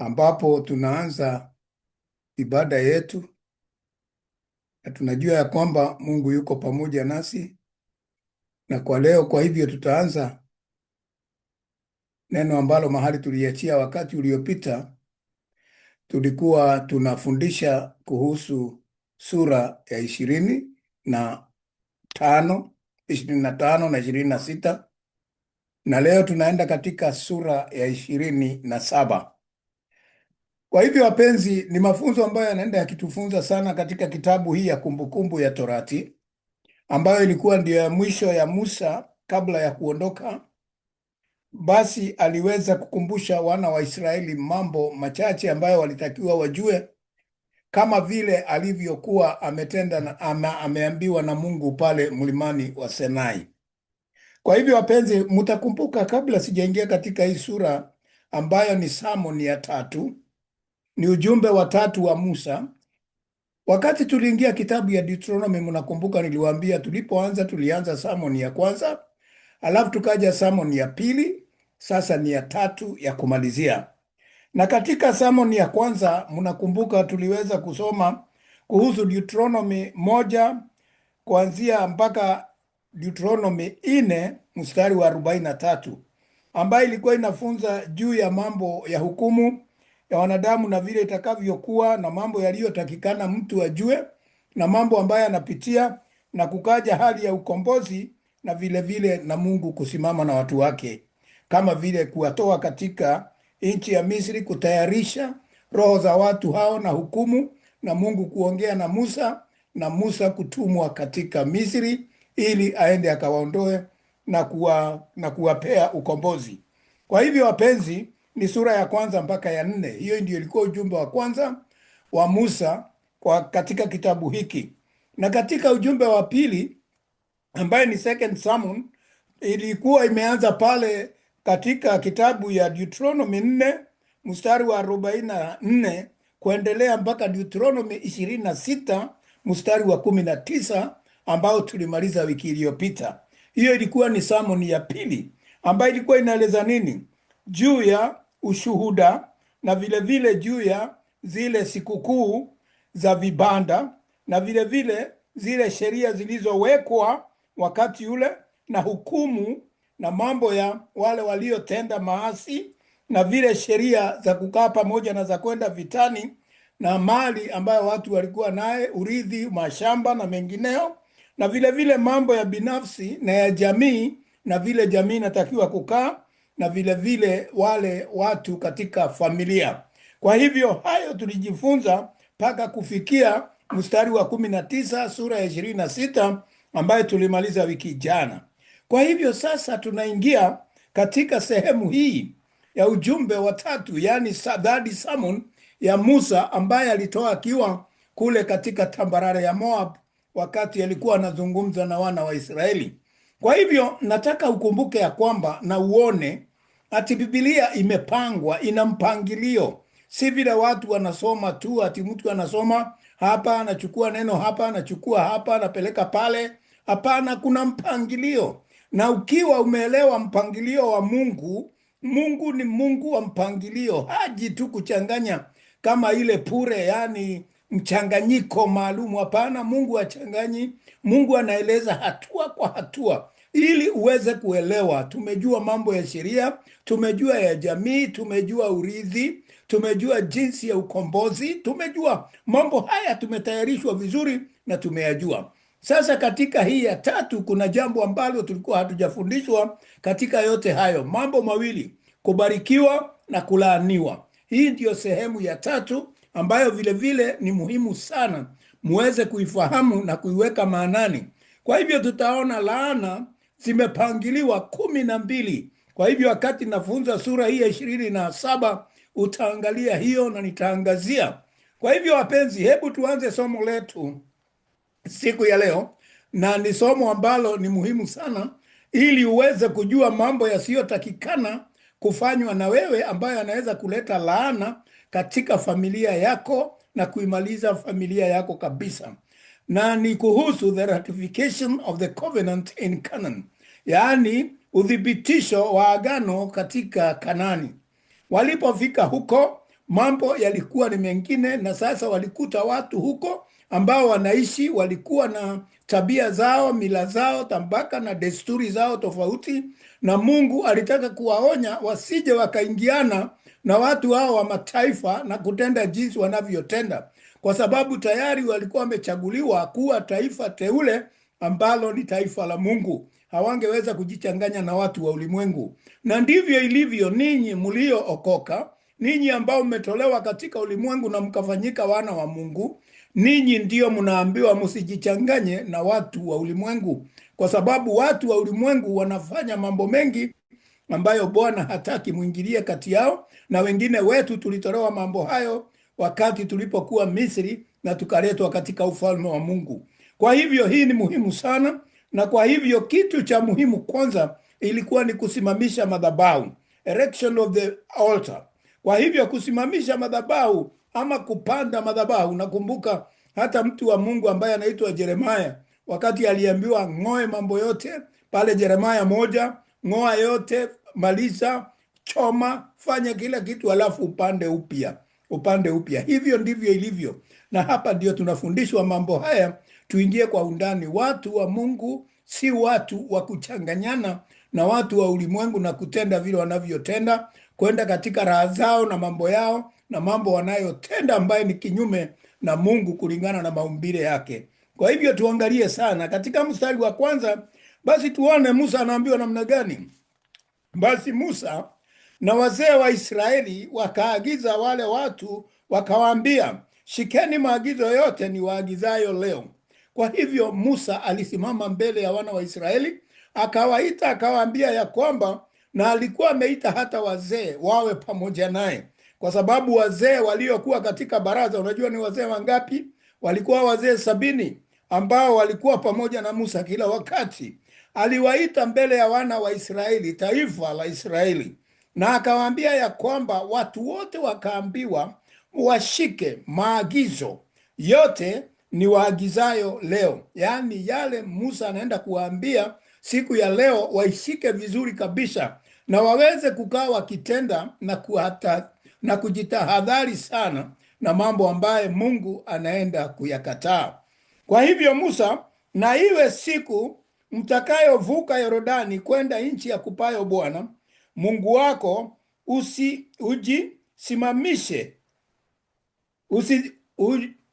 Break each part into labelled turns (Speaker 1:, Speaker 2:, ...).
Speaker 1: ambapo tunaanza ibada yetu na tunajua ya kwamba Mungu yuko pamoja nasi. Na kwa leo, kwa hivyo tutaanza neno ambalo mahali tuliachia wakati uliopita, tulikuwa tunafundisha kuhusu sura ya 25, 25 na 26, na leo tunaenda katika sura ya 27. Kwa hivyo wapenzi, ni mafunzo ambayo yanaenda yakitufunza sana katika kitabu hii ya Kumbukumbu ya Torati, ambayo ilikuwa ndio ya mwisho ya Musa kabla ya kuondoka. Basi aliweza kukumbusha wana wa Israeli mambo machache ambayo walitakiwa wajue, kama vile alivyokuwa ametenda na ameambiwa na Mungu pale mlimani wa Sinai. Kwa hivyo wapenzi, mtakumbuka kabla sijaingia katika hii sura ambayo ni sermon ya 3, ni ujumbe wa 3 wa Musa. Wakati tuliingia kitabu ya Deuteronomy, mnakumbuka niliwaambia tulianza sermon ya kwanza, alafu tukaja sermon ya pili, sasa ni ya 3 ya kumalizia. Na katika sermon ya kwanza mnakumbuka tuliweza kusoma kuhusu Deuteronomy 1 kuanzia mpaka Deuteronomy 4 mstari wa 43, ambayo ilikuwa inafunza juu ya mambo ya hukumu ya wanadamu na vile itakavyokuwa na mambo yaliyotakikana mtu ajue na mambo ambayo anapitia, na kukaja hali ya ukombozi na vile vile na Mungu kusimama na watu wake, kama vile kuwatoa katika nchi ya Misri, kutayarisha roho za watu hao na hukumu, na Mungu kuongea na Musa, na Musa kutumwa katika Misri ili aende akawaondoe na kuwapea ukombozi. Kwa hivyo wapenzi, ni sura ya kwanza mpaka ya 4. Hiyo ndio ilikuwa ujumbe wa kwanza wa Musa katika kitabu hiki. Na katika ujumbe wa pili ambaye ni second sermon, ilikuwa imeanza pale katika kitabu ya Deuteronomy 4 mstari wa 44 kuendelea mpaka Deuteronomy 26 mstari wa 19 ambao tulimaliza wiki iliyopita. Hiyo ilikuwa ni sermon ya pili ambayo ilikuwa inaeleza nini? Juu ya ushuhuda na vile vile juu ya zile sikukuu za vibanda na vile vile zile sheria zilizowekwa wakati ule, na hukumu na mambo ya wale waliotenda maasi, na vile sheria za kukaa pamoja na za kwenda vitani, na mali ambayo watu walikuwa naye, urithi, mashamba na mengineo, na vile vile mambo ya binafsi na ya jamii, na vile jamii inatakiwa kukaa, na vile vile wale watu katika familia. Kwa hivyo hayo tulijifunza mpaka kufikia mstari wa 19 sura ya 26 ambayo tulimaliza wiki jana. Kwa hivyo sasa tunaingia katika sehemu hii ya ujumbe wa 3, yani third sermon ya Musa, ambaye alitoa akiwa kule katika tambarare ya Moab wakati alikuwa anazungumza na wana wa Israeli. Kwa hivyo nataka ukumbuke ya kwamba na uone ati Biblia imepangwa, ina mpangilio. Si vile watu wanasoma tu, ati mtu anasoma hapa anachukua neno hapa, anachukua hapa, anapeleka pale. Hapana, kuna mpangilio. Na ukiwa umeelewa mpangilio wa Mungu, Mungu ni Mungu wa mpangilio. Haji tu kuchanganya kama ile pure, yani mchanganyiko maalum. Hapana, Mungu hachanganyi. Mungu anaeleza hatua kwa hatua ili uweze kuelewa. Tumejua mambo ya sheria, tumejua ya jamii, tumejua urithi, tumejua jinsi ya ukombozi, tumejua mambo haya, tumetayarishwa vizuri na tumeyajua. Sasa katika hii ya 3 kuna jambo ambalo tulikuwa hatujafundishwa katika yote hayo, mambo mawili: kubarikiwa na kulaaniwa. Hii ndiyo sehemu ya 3 ambayo vile vile ni muhimu sana muweze kuifahamu na kuiweka maanani. Kwa hivyo tutaona laana zimepangiliwa 12. Kwa hivyo wakati nafunza sura hii ya 27 utaangalia hiyo na nitaangazia. Kwa hivyo wapenzi, hebu tuanze somo letu siku ya leo, na ni somo ambalo ni muhimu sana ili uweze kujua mambo yasiyotakikana kufanywa na wewe, ambayo yanaweza kuleta laana katika familia yako na kuimaliza familia yako kabisa. Na ni kuhusu the ratification of the covenant in Canaan, yaani uthibitisho wa agano katika Kanani. Walipofika huko, mambo yalikuwa ni mengine, na sasa walikuta watu huko ambao wanaishi walikuwa na tabia zao, mila zao, tambaka na desturi zao tofauti, na Mungu alitaka kuwaonya wasije wakaingiana na watu hao wa mataifa na kutenda jinsi wanavyotenda, kwa sababu tayari walikuwa wamechaguliwa kuwa taifa teule ambalo ni taifa la Mungu. Hawangeweza kujichanganya na watu wa ulimwengu. Na ndivyo ilivyo ninyi mliookoka, ninyi ambao mmetolewa katika ulimwengu na mkafanyika wana wa Mungu. Ninyi ndio mnaambiwa msijichanganye na watu wa ulimwengu, kwa sababu watu wa ulimwengu wanafanya mambo mengi ambayo Bwana hataki muingilie kati yao, na wengine wetu tulitolewa mambo hayo wakati tulipokuwa Misri na tukaletwa katika ufalme wa Mungu. Kwa hivyo hii ni muhimu sana, na kwa hivyo kitu cha muhimu kwanza ilikuwa ni kusimamisha madhabahu, erection of the altar. Kwa hivyo kusimamisha madhabahu ama kupanda madhabahu. Nakumbuka hata mtu wa Mungu ambaye anaitwa Yeremia, wakati aliambiwa ng'oe mambo yote pale Yeremia 1, ng'oa yote, maliza, choma, fanya kila kitu, alafu upande upya. Hivyo ndivyo ilivyo, na hapa ndio tunafundishwa mambo haya. Tuingie kwa undani. Watu wa Mungu si watu wa kuchanganyana na watu wa ulimwengu na kutenda vile wanavyotenda, kwenda katika raha zao na mambo yao na mambo wanayotenda ambaye ni kinyume na Mungu kulingana na maumbile yake. Kwa hivyo tuangalie sana katika mstari wa kwanza. Basi tuone Musa anaambiwa namna gani. Basi Musa na wazee wa Israeli wakaagiza wale watu, wakawaambia, shikeni maagizo yote ni waagizayo leo. Kwa hivyo Musa alisimama mbele ya wana wa Israeli, akawaita, akawaambia ya kwamba, na alikuwa ameita hata wazee wawe pamoja naye, kwa sababu wazee waliokuwa katika baraza, unajua ni wazee wangapi? Walikuwa wazee 70 ambao walikuwa pamoja na Musa kila wakati. Aliwaita mbele ya wana wa Israeli, taifa la Israeli, na akawaambia ya kwamba watu wote wakaambiwa washike maagizo yote ni waagizayo leo. Yaani yale Musa anaenda kuwaambia siku ya leo waishike vizuri kabisa, na waweze kukaa wakitenda na kujitahadhari sana na mambo ambaye Mungu anaenda kuyakataa. Kwa hivyo Musa, na iwe siku mtakayovuka Yordani kwenda nchi ya kupayo Bwana Mungu wako,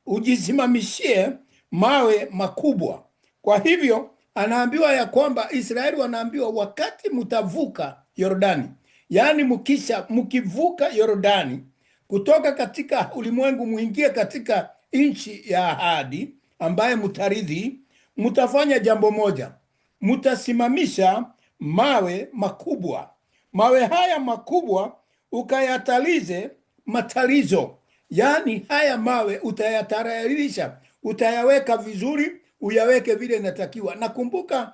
Speaker 1: ujisimamishie mawe makubwa. Kwa hivyo anaambiwa ya kwamba Israeli wanaambiwa wakati mtavuka Yordani, yaani mkivuka Yordani kutoka katika ulimwengu muingie katika nchi ya ahadi ambaye mtaridhi, mtafanya jambo moja, mtasimamisha mawe makubwa. Mawe haya makubwa ukayatalize matalizo, yaani haya mawe utayatararisha, utayaweka vizuri, uyaweke vile inatakiwa. Nakumbuka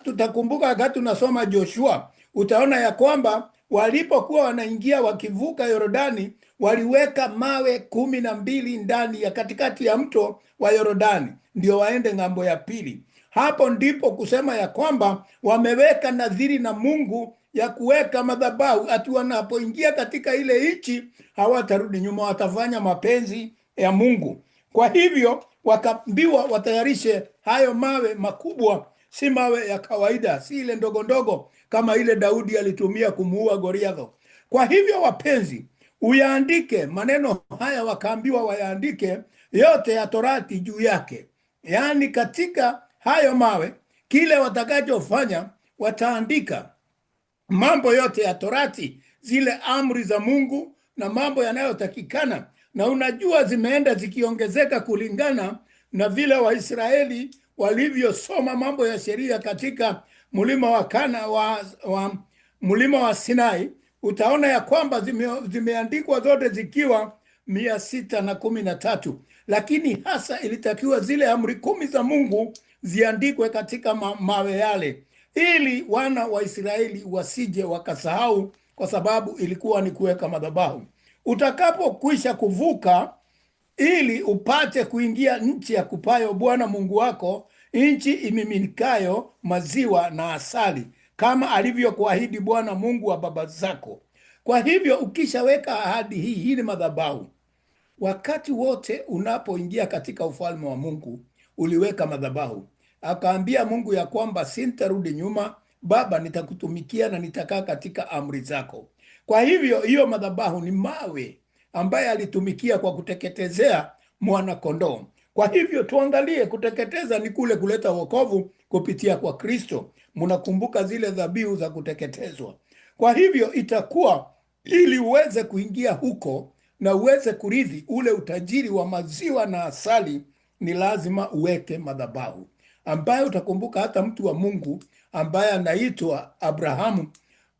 Speaker 1: tutakumbuka wakati tunasoma Joshua, utaona ya kwamba walipokuwa wanaingia wakivuka Yordani, waliweka mawe 12 ndani ya katikati ya mto wa Yordani ndio waende ng'ambo ya pili. Hapo ndipo kusema ya kwamba wameweka nadhiri na Mungu ya kuweka madhabahu, ati wanapoingia katika ile nchi hawatarudi nyuma, watafanya mapenzi ya Mungu. Kwa hivyo wakaambiwa watayarishe hayo mawe makubwa, si mawe ya kawaida, si ile ndogo ndogo kama ile Daudi alitumia kumuua Goliathi. Kwa hivyo wapenzi, uyaandike maneno haya, wakaambiwa wayaandike yote ya Torati juu yake. Yaani katika hayo mawe kile watakachofanya wataandika mambo yote ya Torati, zile amri za Mungu na mambo yanayotakikana. Na unajua zimeenda zikiongezeka kulingana na vile Waisraeli walivyosoma mambo ya sheria katika mlima wa Sinai. Utaona ya kwamba zimeandikwa zote zikiwa 613, lakini hasa ilitakiwa zile amri 10 za Mungu ziandikwe katika mawe yale, ili wana wa Israeli wasije wakasahau, kwa sababu ilikuwa ni kuweka madhabahu. Utakapokwisha kuvuka ili upate kuingia nchi ya kupayo Bwana Mungu wako, nchi imiminikayo maziwa na asali, kama alivyokuahidi Bwana Mungu wa baba zako, Kwa hivyo ukishaweka ahadi hii ni madhabahu. Wakati wote unapoingia katika ufalme wa Mungu uliweka madhabahu. Akaambia Mungu ya kwamba sintarudi nyuma, Baba, nitakutumikia na nitakaa katika amri zako. Kwa hivyo hiyo madhabahu ni mawe ambaye alitumikia kwa kuteketezea mwana kondoo. Kwa hivyo tuangalie, kuteketeza ni kule kuleta wokovu kupitia kwa Kristo. Mnakumbuka zile dhabihu za kuteketezwa. Kwa hivyo itakuwa ili uweze kuingia huko na uweze kurithi ule utajiri wa maziwa na asali, ni lazima uweke madhabahu, ambayo utakumbuka hata mtu wa Mungu ambaye anaitwa Abrahamu,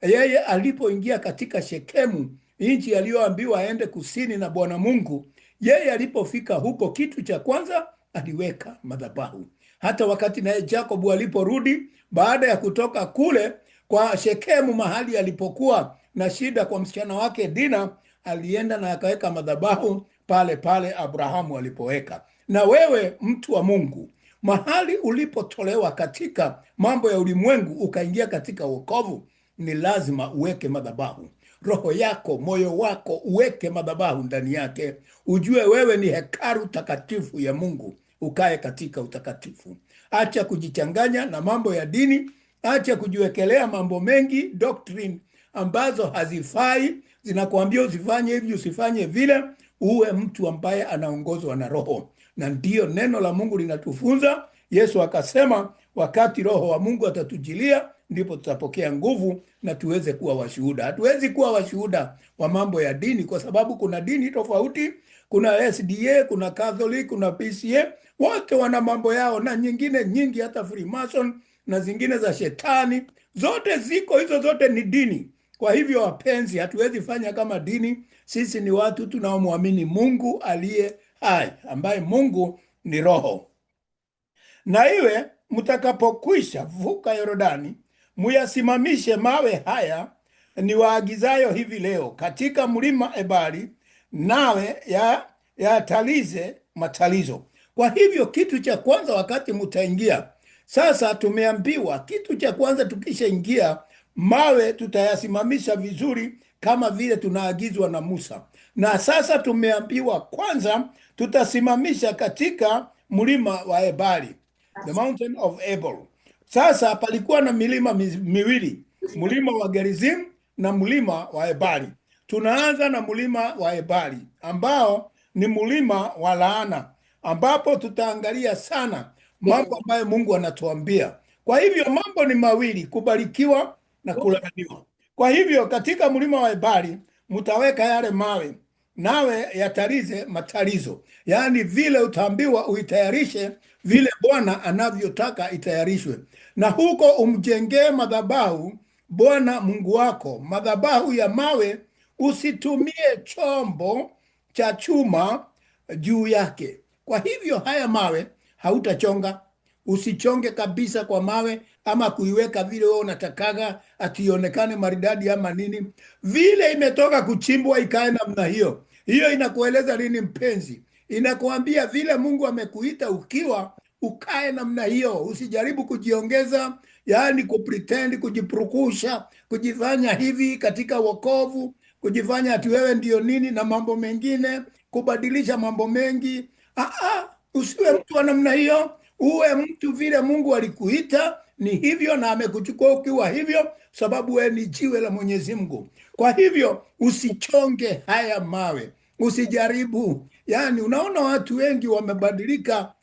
Speaker 1: yeye alipoingia katika Shekemu, nchi aliyoambiwa aende kusini na Bwana Mungu, yeye alipofika huko, kitu cha kwanza aliweka madhabahu. Hata wakati naye Jacob aliporudi baada ya kutoka kule kwa Shekemu, mahali alipokuwa na shida kwa msichana wake Dina, alienda na akaweka madhabahu pale pale Abrahamu alipoweka. Na wewe mtu wa Mungu, mahali ulipotolewa katika mambo ya ulimwengu ukaingia katika wokovu, ni lazima uweke madhabahu. Roho yako, moyo wako uweke madhabahu ndani yake. Ujue wewe ni hekalu takatifu ya Mungu, ukae katika utakatifu. Acha kujichanganya na mambo ya dini, acha kujiwekelea mambo mengi, doctrine ambazo hazifai, zinakuambia usifanye hivi usifanye vile. Uwe mtu ambaye anaongozwa na Roho, na ndiyo neno la Mungu linatufunza. Yesu akasema wakati Roho wa Mungu atatujilia, ndipo tutapokea nguvu na tuweze kuwa washuhuda. Hatuwezi kuwa washuhuda wa mambo ya dini, kwa sababu kuna dini tofauti. Kuna SDA, kuna Catholic, kuna PCA, wote wana mambo yao, na nyingine nyingi, hata Freemason na zingine za shetani, zote ziko, hizo zote ni dini. Kwa hivyo wapenzi, hatuwezi fanya kama dini. Sisi ni watu tunaomwamini Mungu aliye hai, ambaye Mungu ni Roho. Na iwe mtakapokwisha vuka Yordani, muyasimamishe mawe haya ni waagizayo hivi leo katika mlima Ebali, nawe yatalize matalizo. Kwa hivyo kitu cha kwanza wakati mutaingia, sasa tumeambiwa kitu cha kwanza tukishaingia, mawe tutayasimamisha vizuri kama vile tunaagizwa na Musa. Na sasa tumeambiwa kwanza tutasimamisha katika mlima wa Ebali, the mountain of Ebal. Sasa palikuwa na milima miwili, mlima wa Gerizim na mlima wa Ebali. Tunaanza na mlima wa Ebali ambao ni mlima wa laana, ambapo tutaangalia sana mambo ambayo Mungu anatuambia. Kwa hivyo mambo ni mawili, kubarikiwa na kulaaniwa. Kwa hivyo katika mlima wa Ebali mtaweka yale mawe, nawe yatalize matalizo, yaani vile utaambiwa uitayarishe vile Bwana anavyotaka itayarishwe, na huko umjengee madhabahu Bwana Mungu wako, madhabahu ya mawe. Usitumie chombo cha chuma juu yake. Kwa hivyo haya mawe hautachonga, usichonge kabisa kwa mawe, ama kuiweka vile wewe unatakaga ationekane maridadi ama nini. Vile imetoka kuchimbwa ikae namna hiyo. Hiyo inakueleza nini mpenzi? Inakuambia vile Mungu amekuita ukiwa ukae namna hiyo. Usijaribu kujiongeza, yaani kupretend, kujipurukusha, kujifanya hivi katika wokovu, kujifanya ati wewe ndio nini na mambo mengine, kubadilisha mambo mengi. Usiwe mtu wa namna hiyo. Uwe mtu vile Mungu alikuita ni hivyo, na amekuchukua ukiwa hivyo, sababu wewe ni jiwe la Mwenyezi Mungu. Kwa hivyo usichonge haya mawe, usijaribu. Yani unaona watu wengi wamebadilika,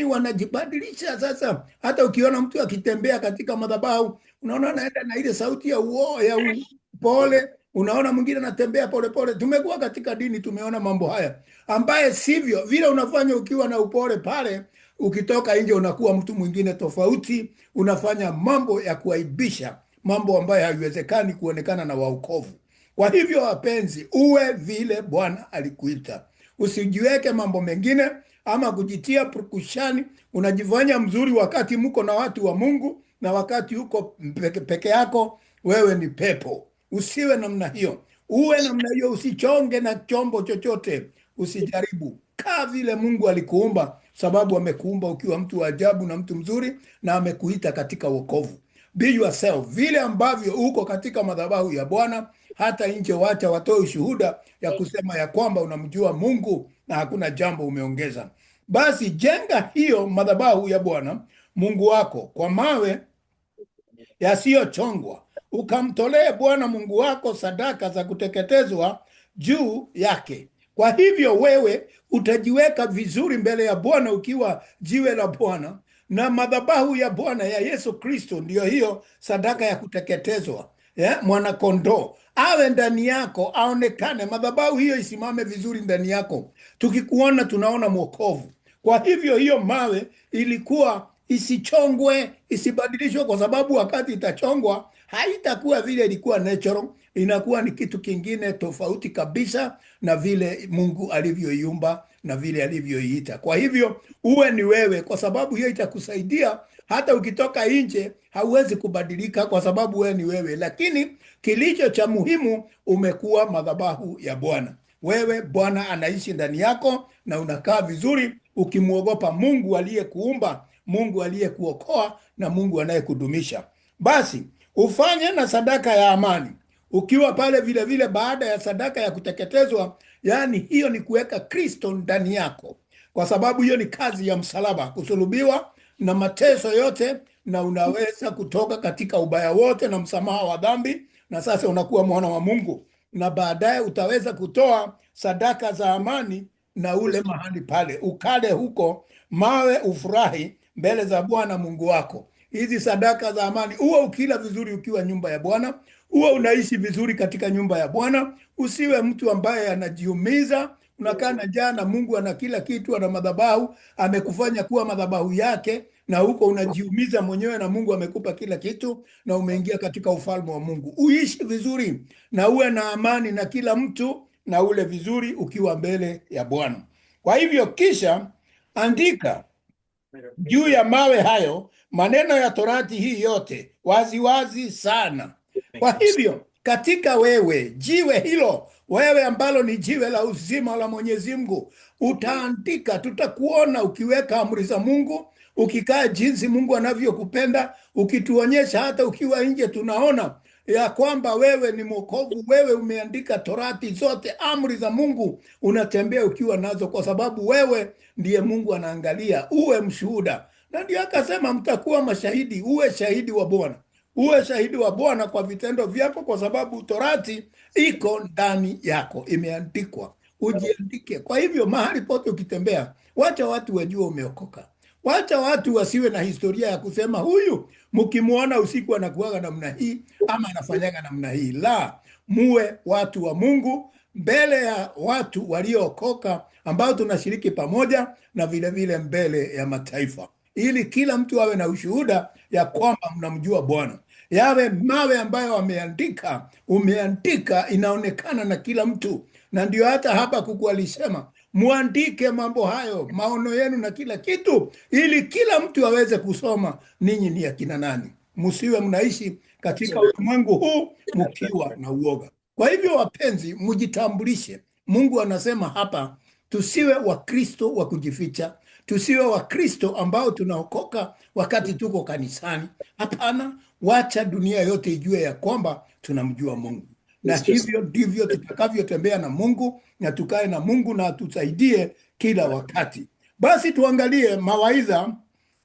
Speaker 1: wanajibadilisha sasa. Hata ukiona mtu akitembea katika madhabahu, unaona anaenda na ile sauti ya upole, unaona mwingine anatembea pole pole. Tumekuwa katika dini, tumeona mambo haya ambaye sivyo. Vile unafanya ukiwa na upole pale, ukitoka nje unakuwa mtu mwingine tofauti, unafanya mambo ya kuaibisha, mambo ambayo haiwezekani kuonekana na wokovu. Kwa hivyo wapenzi, uwe vile Bwana alikuita. Usijiweke mambo mengine ama kujitia purukushani, unajifanya mzuri wakati mko na watu wa Mungu, na wakati uko peke yako wewe ni pepo. Usiwe namna hiyo. Uwe namna hiyo, usichonge na chombo chochote, usijaribu. Kaa vile Mungu alikuumba, sababu amekuumba ukiwa mtu wa ajabu na mtu mzuri, na amekuita katika wokovu. Be yourself, vile ambavyo uko katika madhabahu ya Bwana, hata nje, wacha watoe ushuhuda ya kusema ya kwamba unamjua Mungu na hakuna jambo umeongeza. Basi jenga hiyo madhabahu ya Bwana Mungu wako kwa mawe yasiyochongwa, ukamtolee Bwana Mungu wako sadaka za kuteketezwa juu yake. Kwa hivyo wewe utajiweka vizuri mbele ya Bwana ukiwa jiwe la Bwana, na madhabahu ya Bwana ya Yesu Kristo ndiyo hiyo sadaka ya kuteketezwa, mwana-kondoo awe ndani yako, aonekane. Madhabahu hiyo isimame vizuri ndani yako, tukikuona tunaona mwokovu. Kwa hivyo hiyo mawe ilikuwa isichongwe, isibadilishwe, kwa sababu wakati itachongwa haitakuwa vile ilikuwa natural, inakuwa ni kitu kingine tofauti kabisa na vile Mungu alivyoiumba na vile alivyoiita. Kwa hivyo uwe ni wewe, kwa sababu hiyo itakusaidia hata ukitoka nje hauwezi kubadilika, kwa sababu wewe ni wewe. Lakini kilicho cha muhimu, umekuwa madhabahu ya Bwana. Wewe Bwana anaishi ndani yako na unakaa vizuri ukimwogopa Mungu aliyekuumba, Mungu aliyekuokoa na Mungu anayekudumisha. Basi ufanye na sadaka ya amani ukiwa pale vile vile baada ya sadaka ya kuteketezwa. Yaani hiyo ni kuweka Kristo ndani yako, kwa sababu hiyo ni kazi ya msalaba, kusulubiwa na mateso yote, na unaweza kutoka katika ubaya wote na msamaha wa dhambi, na sasa unakuwa mwana wa Mungu, na baadaye utaweza kutoa sadaka za amani na ule mahali pale ukale huko mawe, ufurahi mbele za Bwana Mungu wako. Hizi sadaka za amani uwe ukila vizuri ukiwa nyumba ya Bwana, uwe unaishi vizuri katika nyumba ya Bwana. Usiwe mtu ambaye anajiumiza, unakaa na njaa na Mungu ana kila kitu, ana madhabahu, amekufanya kuwa madhabahu yake, na huko unajiumiza mwenyewe na Mungu amekupa kila kitu na umeingia katika ufalme wa Mungu. Uishi vizuri na uwe na amani na kila mtu na ule vizuri ukiwa mbele ya Bwana. Kwa hivyo kisha andika juu ya mawe hayo maneno ya Torati hii yote waziwazi sana. Kwa hivyo katika wewe, jiwe hilo, wewe ambalo ni jiwe la uzima la Mwenyezi Mungu, utaandika. Tutakuona ukiweka amri za Mungu, ukikaa jinsi Mungu anavyokupenda, ukituonyesha hata ukiwa nje tunaona ya kwamba wewe ni mwokovu. Wewe umeandika Torati zote, amri za Mungu unatembea ukiwa nazo, kwa sababu wewe ndiye Mungu anaangalia. Uwe mshuhuda, na ndio akasema mtakuwa mashahidi. Uwe shahidi wa Bwana, uwe shahidi wa Bwana kwa vitendo vyako, kwa sababu Torati iko ndani yako, imeandikwa. Ujiandike. Kwa hivyo mahali pote ukitembea, wacha watu wajue umeokoka. Wacha watu wasiwe na historia ya kusema huyu mkimwona usiku anakuaga namna hii ama anafanyaga namna hii. La, muwe watu wa Mungu mbele ya watu waliookoka ambao tunashiriki pamoja, na vile vile mbele ya mataifa, ili kila mtu awe na ushuhuda ya kwamba mnamjua Bwana. Yawe mawe ambayo umeandika inaonekana na kila mtu. Na ndio hata hapa kuku alisema muandike mambo hayo, maono yenu na kila kitu, ili kila mtu aweze kusoma ninyi ni akina nani. Msiwe mnaishi katika ulimwengu huu mkiwa na uoga. Kwa hivyo wapenzi, mjitambulishe. Mungu anasema hapa tusiwe Wakristo wa kujificha, tusiwe Wakristo ambao tunaokoka wakati tuko kanisani. Hapana, wacha dunia yote ijue ya kwamba tunamjua Mungu. Na hivyo ndivyo tutakavyotembea na Mungu, na tukae na Mungu na atusaidie kila wakati. Basi tuangalie mawaidha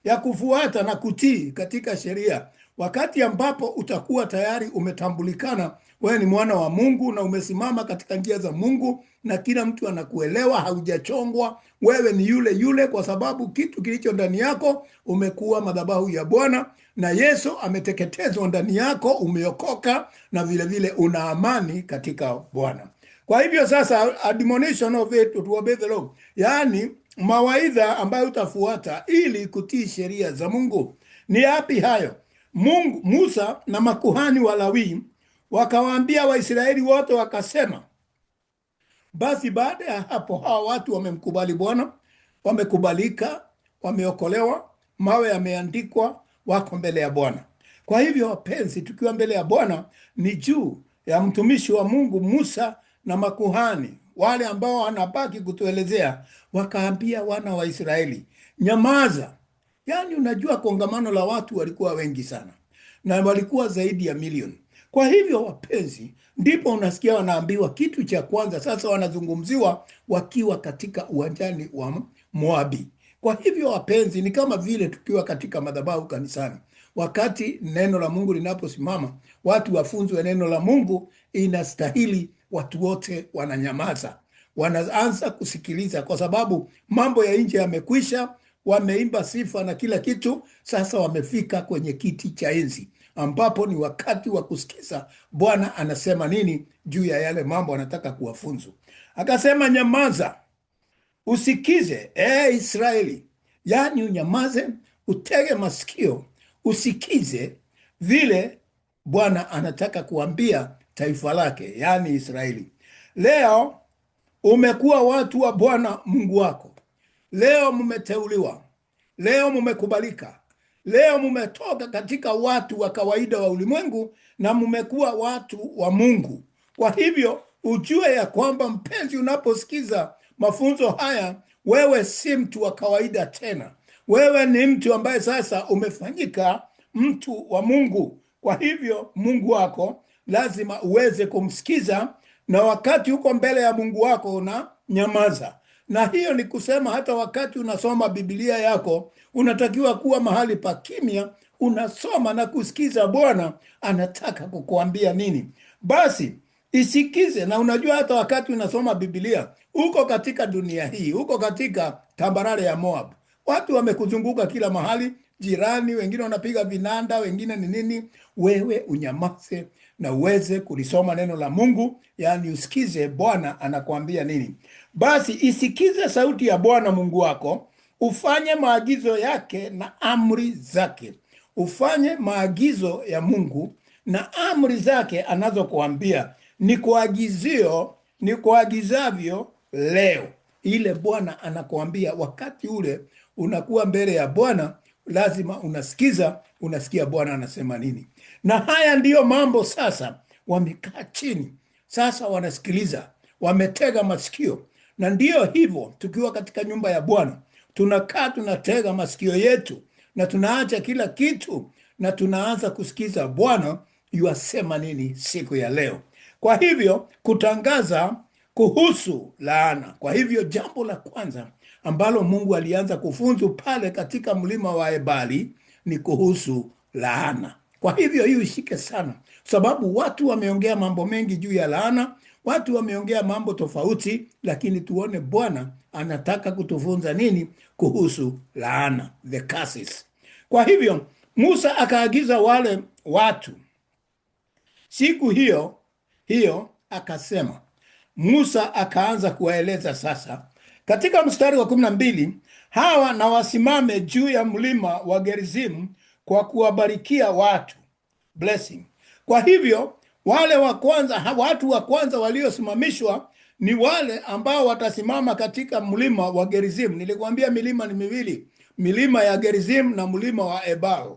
Speaker 1: ya kufuata na kutii katika sheria. Wakati ambapo utakuwa tayari umetambulikana wewe ni mwana wa Mungu na umesimama katika njia za Mungu na kila mtu anakuelewa, haujachongwa, wewe ni yule yule, kwa sababu kitu kilicho ndani yako, umekuwa madhabahu ya Bwana na Yesu ameteketezwa ndani yako, umeokoka na vile vile una amani katika Bwana. Kwa hivyo sasa, admonition of it to obey the law, yaani mawaidha ambayo utafuata ili kutii sheria za Mungu. Ni yapi hayo? Musa na makuhani wa Lawi wakawaambia Waisraeli wote, wakasema, basi baada ya hapo hawa watu wamemkubali Bwana, wamekubalika, wameokolewa, mawe yameandikwa, wako mbele ya Bwana. Kwa hivyo wapenzi, tukiwa mbele ya Bwana ni juu ya mtumishi wa Mungu Musa na makuhani wale ambao wanabaki kutuelezea, wakaambia wana wa Israeli, nyamaza. Yaani unajua kongamano la watu walikuwa wengi sana, na walikuwa zaidi ya milioni. Kwa hivyo wapenzi, ndipo unasikia wanaambiwa kitu cha kwanza. Sasa wanazungumziwa wakiwa katika uwanjani wa Moabi. Kwa hivyo wapenzi, ni kama vile tukiwa katika madhabahu kanisani, wakati neno la Mungu linaposimama watu wafunzwe neno la Mungu, inastahili watu wote wananyamaza, wanaanza kusikiliza, kwa sababu mambo ya nje yamekwisha. Wameimba sifa na kila kitu, sasa wamefika kwenye kiti cha enzi, ambapo ni wakati wa kusikiza Bwana anasema nini juu ya yale mambo anataka kuwafunzu. Akasema, nyamaza usikize, Israeli. Yaani unyamaze, utege masikio, usikize vile Bwana anataka kuambia taifa lake, yaani Israeli. Leo umekuwa watu wa Bwana Mungu wako. Leo mumeteuliwa, leo mumekubalika, leo mumetoka katika watu wa kawaida wa ulimwengu na mumekuwa watu wa Mungu. Kwa hivyo ujue ya kwamba, mpenzi, unaposikiza mafunzo haya, wewe si mtu wa kawaida tena. Wewe ni mtu ambaye sasa umefanyika mtu wa Mungu. Kwa hivyo Mungu wako lazima uweze kumsikiza, na wakati uko mbele ya Mungu wako una nyamaza. Na hiyo ni kusema hata wakati unasoma Biblia yako, unatakiwa kuwa mahali pa kimya, unasoma na kusikiza Bwana anataka kukuambia nini. Basi isikize. Na unajua hata wakati unasoma Biblia, uko katika dunia hii, uko katika tambarare ya Moab, watu wamekuzunguka kila mahali, jirani, wengine wanapiga vinanda, wengine ni nini. Wewe unyamaze na uweze kulisoma neno la Mungu, yaani usikize Bwana anakuambia nini. Basi isikize sauti ya Bwana Mungu wako, ufanye maagizo yake na amri zake. Ufanye maagizo ya Mungu na amri zake anazokuambia, ni kuagizavyo leo. Ile Bwana anakuambia, wakati ule unakuwa mbele ya Bwana, lazima unasikia Bwana anasema nini. Na haya ndiyo mambo sasa, wamekaa chini sasa, wanasikiliza, wametega masikio. Na ndiyo hivyo, tukiwa katika nyumba ya Bwana tunakaa, tunatega masikio yetu na tunaacha kila kitu na tunaanza kusikiza Bwana yuasema nini siku ya leo. Kwa hivyo kutangaza kuhusu laana. Kwa hivyo jambo la kwanza ambalo Mungu alianza kufunzu pale katika mlima wa Ebali ni kuhusu laana. Kwa hivyo hii ishike sana, sababu watu wameongea mambo mengi juu ya laana, watu wameongea mambo tofauti, lakini tuone Bwana anataka kutufunza nini kuhusu laana, the curses. Kwa hivyo Musa akaagiza wale watu siku hiyo akasema, Musa akaanza kuwaeleza sasa katika mstari wa 12, hawa na wasimame juu ya mlima wa Gerizimu kwa kuwabarikia watu, blessing. Kwa hivyo wale wa kwanza, watu wa kwanza waliosimamishwa ni wale ambao watasimama katika mlima wa Gerizimu. Nilikwambia milima ni miwili, milima ya Gerizimu na mlima wa Ebal.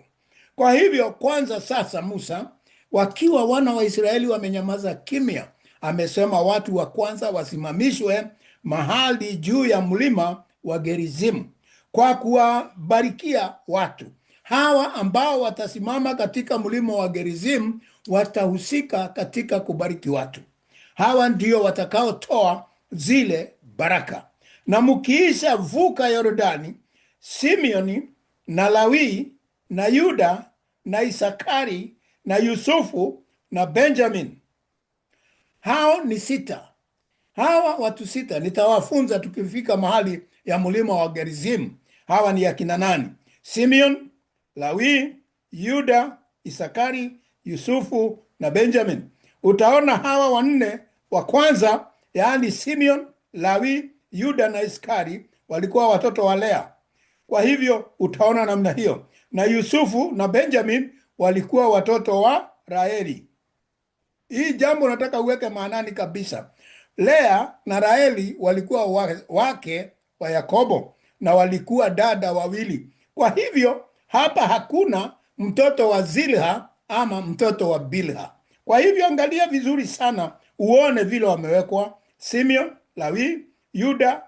Speaker 1: Kwa hivyo kwanza sasa Musa, wakiwa wana wa Israeli wamenyamaza kimya, amesema watu wa kwanza wasimamishwe mahali juu ya mlima wa Gerizimu kwa kuwabarikia watu. Hawa ambao watasimama katika mlima wa Gerizimu watahusika katika kubariki watu. Hawa ndio watakaotoa zile baraka. Na mkiisha vuka Yordani, Simeoni na Lawi na Yuda na Isakari na Yusufu na Benjamin. Hao ni 6. Hawa watu 6 nitawafunza tukifika mahali ya mlima wa Gerizimu. Hawa ni akina nani? Simeon, Lawi, Yuda, Isakari, Yusufu na Benjamin. Utaona hawa 4 wa kwanza, yaani Simeon, Lawi, Yuda na Isakari walikuwa watoto wa Lea. Kwa hivyo utaona namna hiyo. Na Yusufu na Benjamin walikuwa watoto wa Raheli. Hii jambo nataka uweke maanani kabisa. Lea na Raheli walikuwa wake wa Yakobo na walikuwa dada wawili. Kwa hivyo hapa hakuna mtoto wa Zilha ama mtoto wa Bilha. Kwa hivyo angalia vizuri sana uone vile wamewekwa: Simeon, Lawi, Yuda,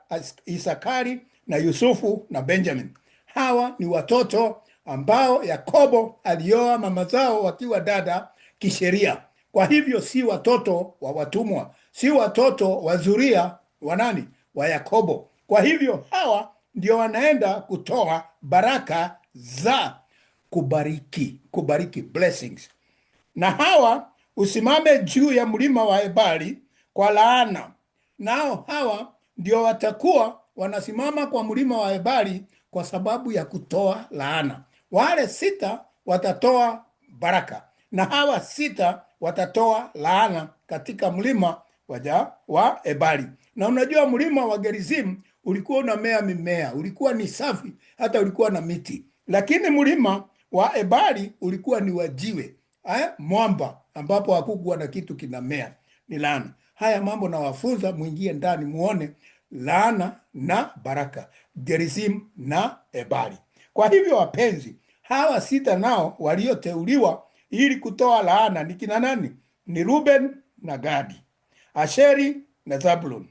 Speaker 1: Isakari na Yusufu na Benjamin. Hawa ni watoto ambao Yakobo alioa mama zao wakiwa dada kisheria. Kwa hivyo si watoto wa watumwa, si watoto wa zuria wa nani? Wa Yakobo. Kwa hivyo hawa ndio wanaenda kutoa baraka za kubariki, blessings. Na hawa usimame juu ya mlima wa Ebali kwa laana. Nao hawa ndio watakuwa wanasimama kwa mlima wa Ebali kwa sababu ya kutoa laana. Wale 6 watatoa baraka na hawa 6 watatoa laana katika mlima wa Ebali. Na unajua mlima wa Gerizim ulikuwa unamea mimea, ulikuwa ni safi, hata ulikuwa na miti. Lakini mlima wa Ebali ulikuwa ni wajiwe, mwamba ambapo hakukuwa na kitu kinamea, ni laana. Haya mambo nawafunza, muingie ndani muone laana na baraka, Gerizim na Ebali. Kwa hivyo wapenzi, hawa 6 nao walioteuliwa ili kutoa laana ni kina nani? Ni Ruben na Gadi, Asheri na Zabulon,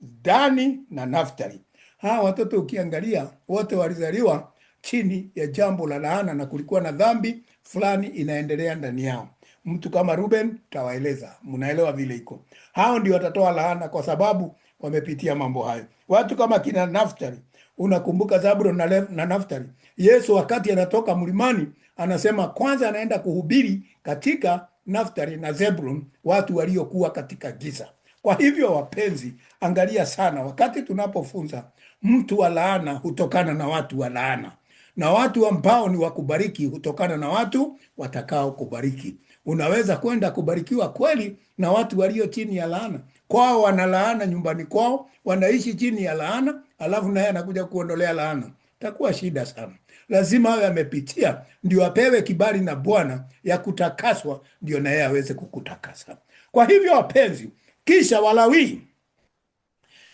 Speaker 1: Dani na Naftali. Hawa watoto ukiangalia wote walizaliwa chini ya jambo la laana, na kulikuwa na dhambi fulani inaendelea ndani yao. Mtu kama Ruben tawaeleza, mnaelewa vile iko. Hao ndio watatoa laana kwa sababu wamepitia mambo hayo. Watu kama kina Naftali, unakumbuka Zabulon na Naftali, Yesu wakati anatoka mlimani anasema kwanza anaenda kuhubiri katika Naftali na Zebulon, watu waliokuwa katika giza. Kwa hivyo wapenzi, angalia sana wakati tunapofunza, mtu wa laana hutokana na watu wa laana, na watu ambao ni wakubariki hutokana na watu watakao kubariki. Unaweza kwenda kubarikiwa kweli na watu walio chini ya laana. Kwao wana laana nyumbani kwao, wanaishi chini ya laana, alafu naye anakuja kuondolea laana. Takuwa shida sana. Lazima awe amepitia ndio apewe kibali na Bwana ya kutakaswa, ndio naye aweze kukutakasa. Kwa hivyo wapenzi, kisha Walawi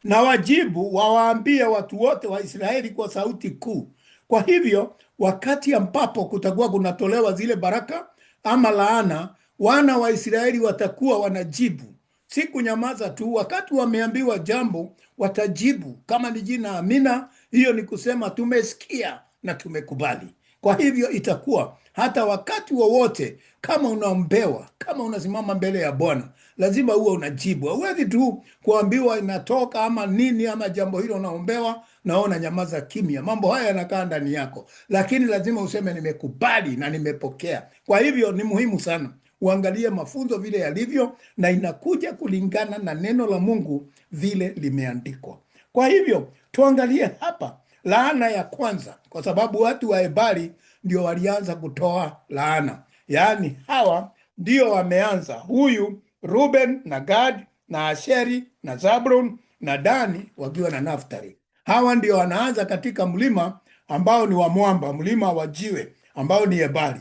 Speaker 1: na wajibu wawaambie watu wote wa Israeli kwa sauti kuu. Kwa hivyo wakati ambapo kutakuwa kunatolewa zile baraka ama laana, wana wa Israeli watakuwa wanajibu, si kunyamaza tu. Wakati wameambiwa jambo watajibu, kama ni jina amina, hiyo ni kusema tumesikia na tumekubali. Kwa hivyo itakuwa hata wakati wowote kama unaombewa, kama unasimama mbele ya Bwana, lazima uwe unajibu. Hauwezi tu kuambiwa inatoka ama nini ama jambo hilo unaombewa naona nyamaza kimya. Mambo haya yanakaa ndani yako, lakini lazima useme nimekubali na nimepokea. Kwa hivyo ni muhimu sana uangalie mafunzo vile yalivyo, na inakuja kulingana na neno la Mungu vile limeandikwa. Kwa hivyo tuangalie hapa laana ya kwanza, kwa sababu watu wa Ebali ndio walianza kutoa laana. Yaani hawa ndio wameanza, huyu Ruben na Gad na Asheri na Zabulon na Dani wakiwa na Naftali. Hawa ndio wanaanza katika mlima ambao ni wa mwamba, mlima wa jiwe ambao ni Ebali.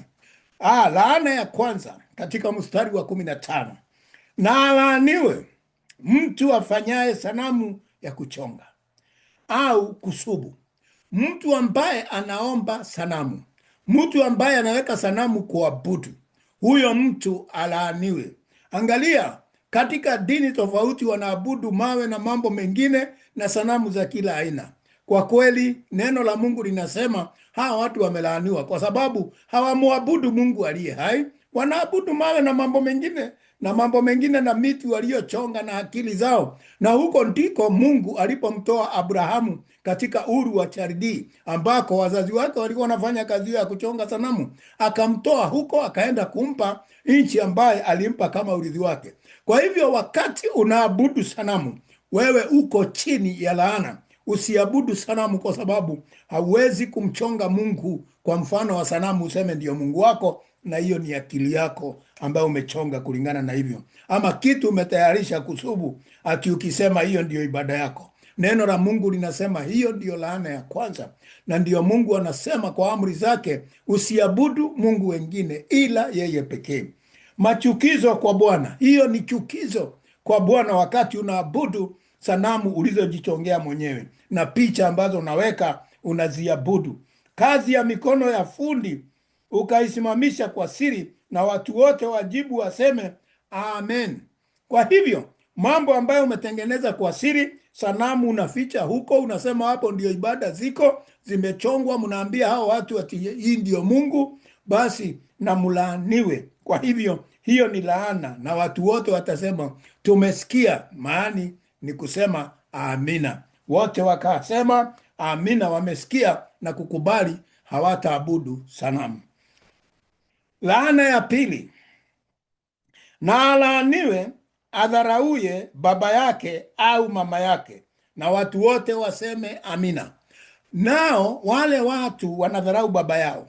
Speaker 1: Laana ya kwanza katika mstari wa 15. Na alaaniwe mtu afanyaye sanamu ya kuchonga au kusubu. Mtu ambaye anaomba sanamu, mtu ambaye anaweka sanamu kuabudu, huyo mtu alaaniwe. Angalia, katika dini tofauti wanaabudu mawe na mambo mengine na sanamu za kila aina. Kwa kweli neno la Mungu linasema hawa watu wamelaaniwa kwa sababu hawamuabudu Mungu aliye hai, wanaabudu mawe na mambo mengine na miti waliochonga na akili zao. Na huko ndiko Mungu alipomtoa Abrahamu katika Uru wa Chaldi, ambako wazazi wake walikuwa wanafanya kazi ya kuchonga sanamu. Akamtoa huko akaenda kumpa nchi ambaye alimpa kama urithi wake. Kwa hivyo wakati unaabudu sanamu, wewe uko chini ya laana. Usiabudu sanamu kwa sababu hauwezi kumchonga Mungu kwa mfano wa sanamu useme ndio Mungu wako, na hiyo ni akili yako ambayo umechonga kulingana na hivyo. Ama kitu umetayarisha kusubu, ati ukisema hiyo ndio ibada yako. Neno la Mungu linasema hiyo ndio laana ya kwanza, na ndio Mungu anasema kwa amri zake, usiabudu Mungu wengine ila yeye pekee. Machukizo kwa Bwana, hiyo ni chukizo kwa Bwana wakati unaabudu sanamu ulizojichongea mwenyewe na picha ambazo unaweka unaziabudu. Kazi ya mikono ya fundi ukaisimamisha kwa siri, na watu wote wajibu waseme amen. Kwa hivyo mambo ambayo umetengeneza kwa siri, sanamu unaficha huko, unasema hapo ndio ibada ziko zimechongwa, mnaambia hao watu ati hii ndio Mungu, basi na mlaaniwe. Kwa hivyo hiyo ni laana, na watu wote watasema tumesikia. Maani ni kusema amina. Wote wakasema amina, wamesikia na kukubali, hawataabudu sanamu. Laana ya pili, na alaaniwe adharauye baba yake au mama yake, na watu wote waseme amina. Nao wale watu wanadharau baba yao,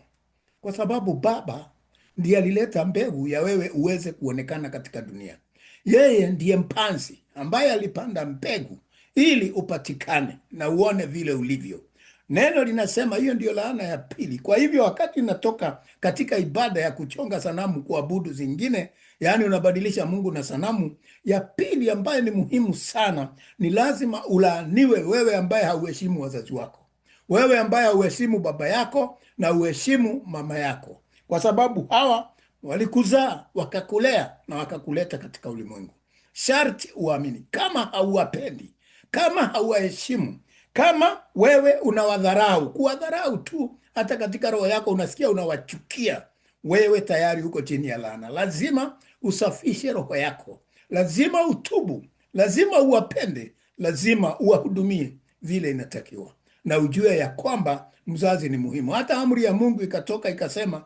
Speaker 1: kwa sababu baba ndiye alileta mbegu ya wewe uweze kuonekana katika dunia. Yeye ndiye mpanzi ambaye alipanda mbegu ili upatikane na uone vile ulivyo. Neno linasema hiyo ndio laana ya pili. Kwa hivyo wakati natoka katika ibada ya kuchonga sanamu, kuabudu zingine, yaani unabadilisha Mungu na sanamu, ya pili ambayo ni muhimu sana, ni lazima ulaaniwe wewe ambaye hauheshimu wazazi wako, wewe ambaye hauheshimu baba yako na uheshimu mama yako, kwa sababu hawa walikuzaa, wakakulea na wakakuleta katika ulimwengu. Sharti uamini. Kama hauwapendi, kama hauwaheshimu, kama wewe unawadharau, kuwadharau tu, hata katika roho yako unasikia unawachukia, wewe tayari uko chini ya laana. Lazima usafishe roho yako, lazima utubu, lazima uwapende, lazima uwahudumie vile inatakiwa, na ujue ya kwamba mzazi ni muhimu. Hata amri ya Mungu ikatoka ikasema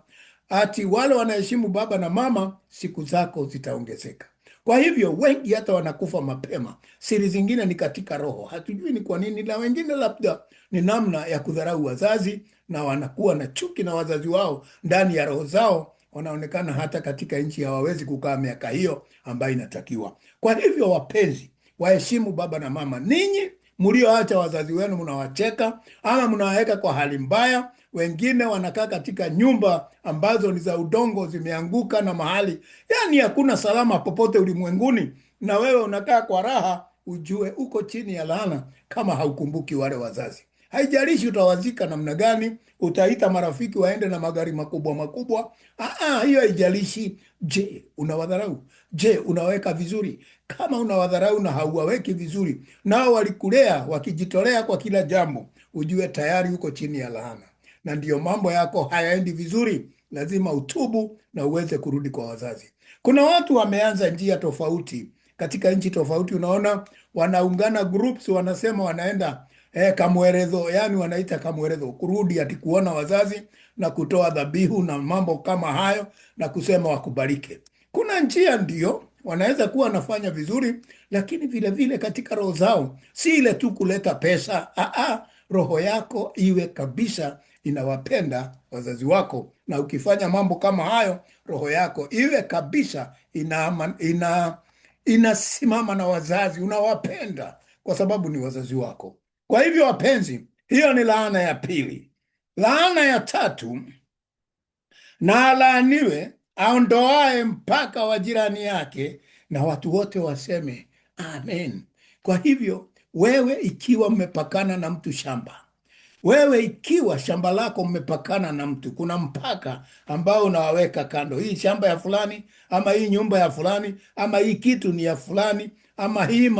Speaker 1: ati wale wanaheshimu baba na mama, siku zako zitaongezeka. Kwa hivyo wengi hata wanakufa mapema. Siri zingine ni katika roho, hatujui ni kwa nini, na wengine labda ni namna ya kudharau wazazi, na wanakuwa na chuki na wazazi wao ndani ya roho zao. Wanaonekana hata katika nchi hawawezi kukaa miaka hiyo ambayo inatakiwa. Kwa hivyo wapenzi, waheshimu baba na mama. Ninyi mlioacha wazazi wenu mnawacheka ama mnawaweka kwa hali mbaya. Wengine wanakaa katika nyumba ambazo ni za udongo, zimeanguka na mahali, yani hakuna salama popote ulimwenguni, na wewe unakaa kwa raha. Ujue uko chini ya laana kama haukumbuki wale wazazi. Haijalishi utawazika namna gani, utaita marafiki waende na magari makubwa makubwa, hiyo haijalishi. Je, unawadharau? Je, unaweka vizuri? Kama unawadharau na hauwaweki vizuri, nao walikulea wakijitolea kwa kila jambo, ujue tayari uko chini ya laana, na ndiyo mambo yako hayaendi vizuri. Lazima utubu na uweze kurudi kwa wazazi. Kuna watu wameanza njia tofauti katika nchi tofauti, unaona wanaungana groups, wanasema wanaenda kamwerezo, yani wanaita kamwerezo, kurudi ati kuona wazazi na kutoa dhabihu na mambo kama hayo, na kusema wakubarike. Kuna njia ndio wanaweza kuwa wanafanya vizuri, lakini vile vile katika roho zao si ile tu kuleta pesa. Roho yako iwe kabisa inawapenda wazazi wako, na ukifanya mambo kama hayo, roho yako iwe kabisa inasimama na wazazi, unawapenda kwa sababu ni wazazi wako. Kwa hivyo wapenzi, hiyo ni laana ya pili. Laana ya tatu, na alaaniwe aondoaye mpaka wa jirani yake, na watu wote waseme amen. Kwa hivyo wewe ikiwa mmepakana na mtu shamba, wewe ikiwa shamba lako mmepakana na mtu, kuna mpaka ambao unawaweka kando, hii shamba ya fulani, ama hii nyumba ya fulani, ama hii kitu ni ya fulani, ama hii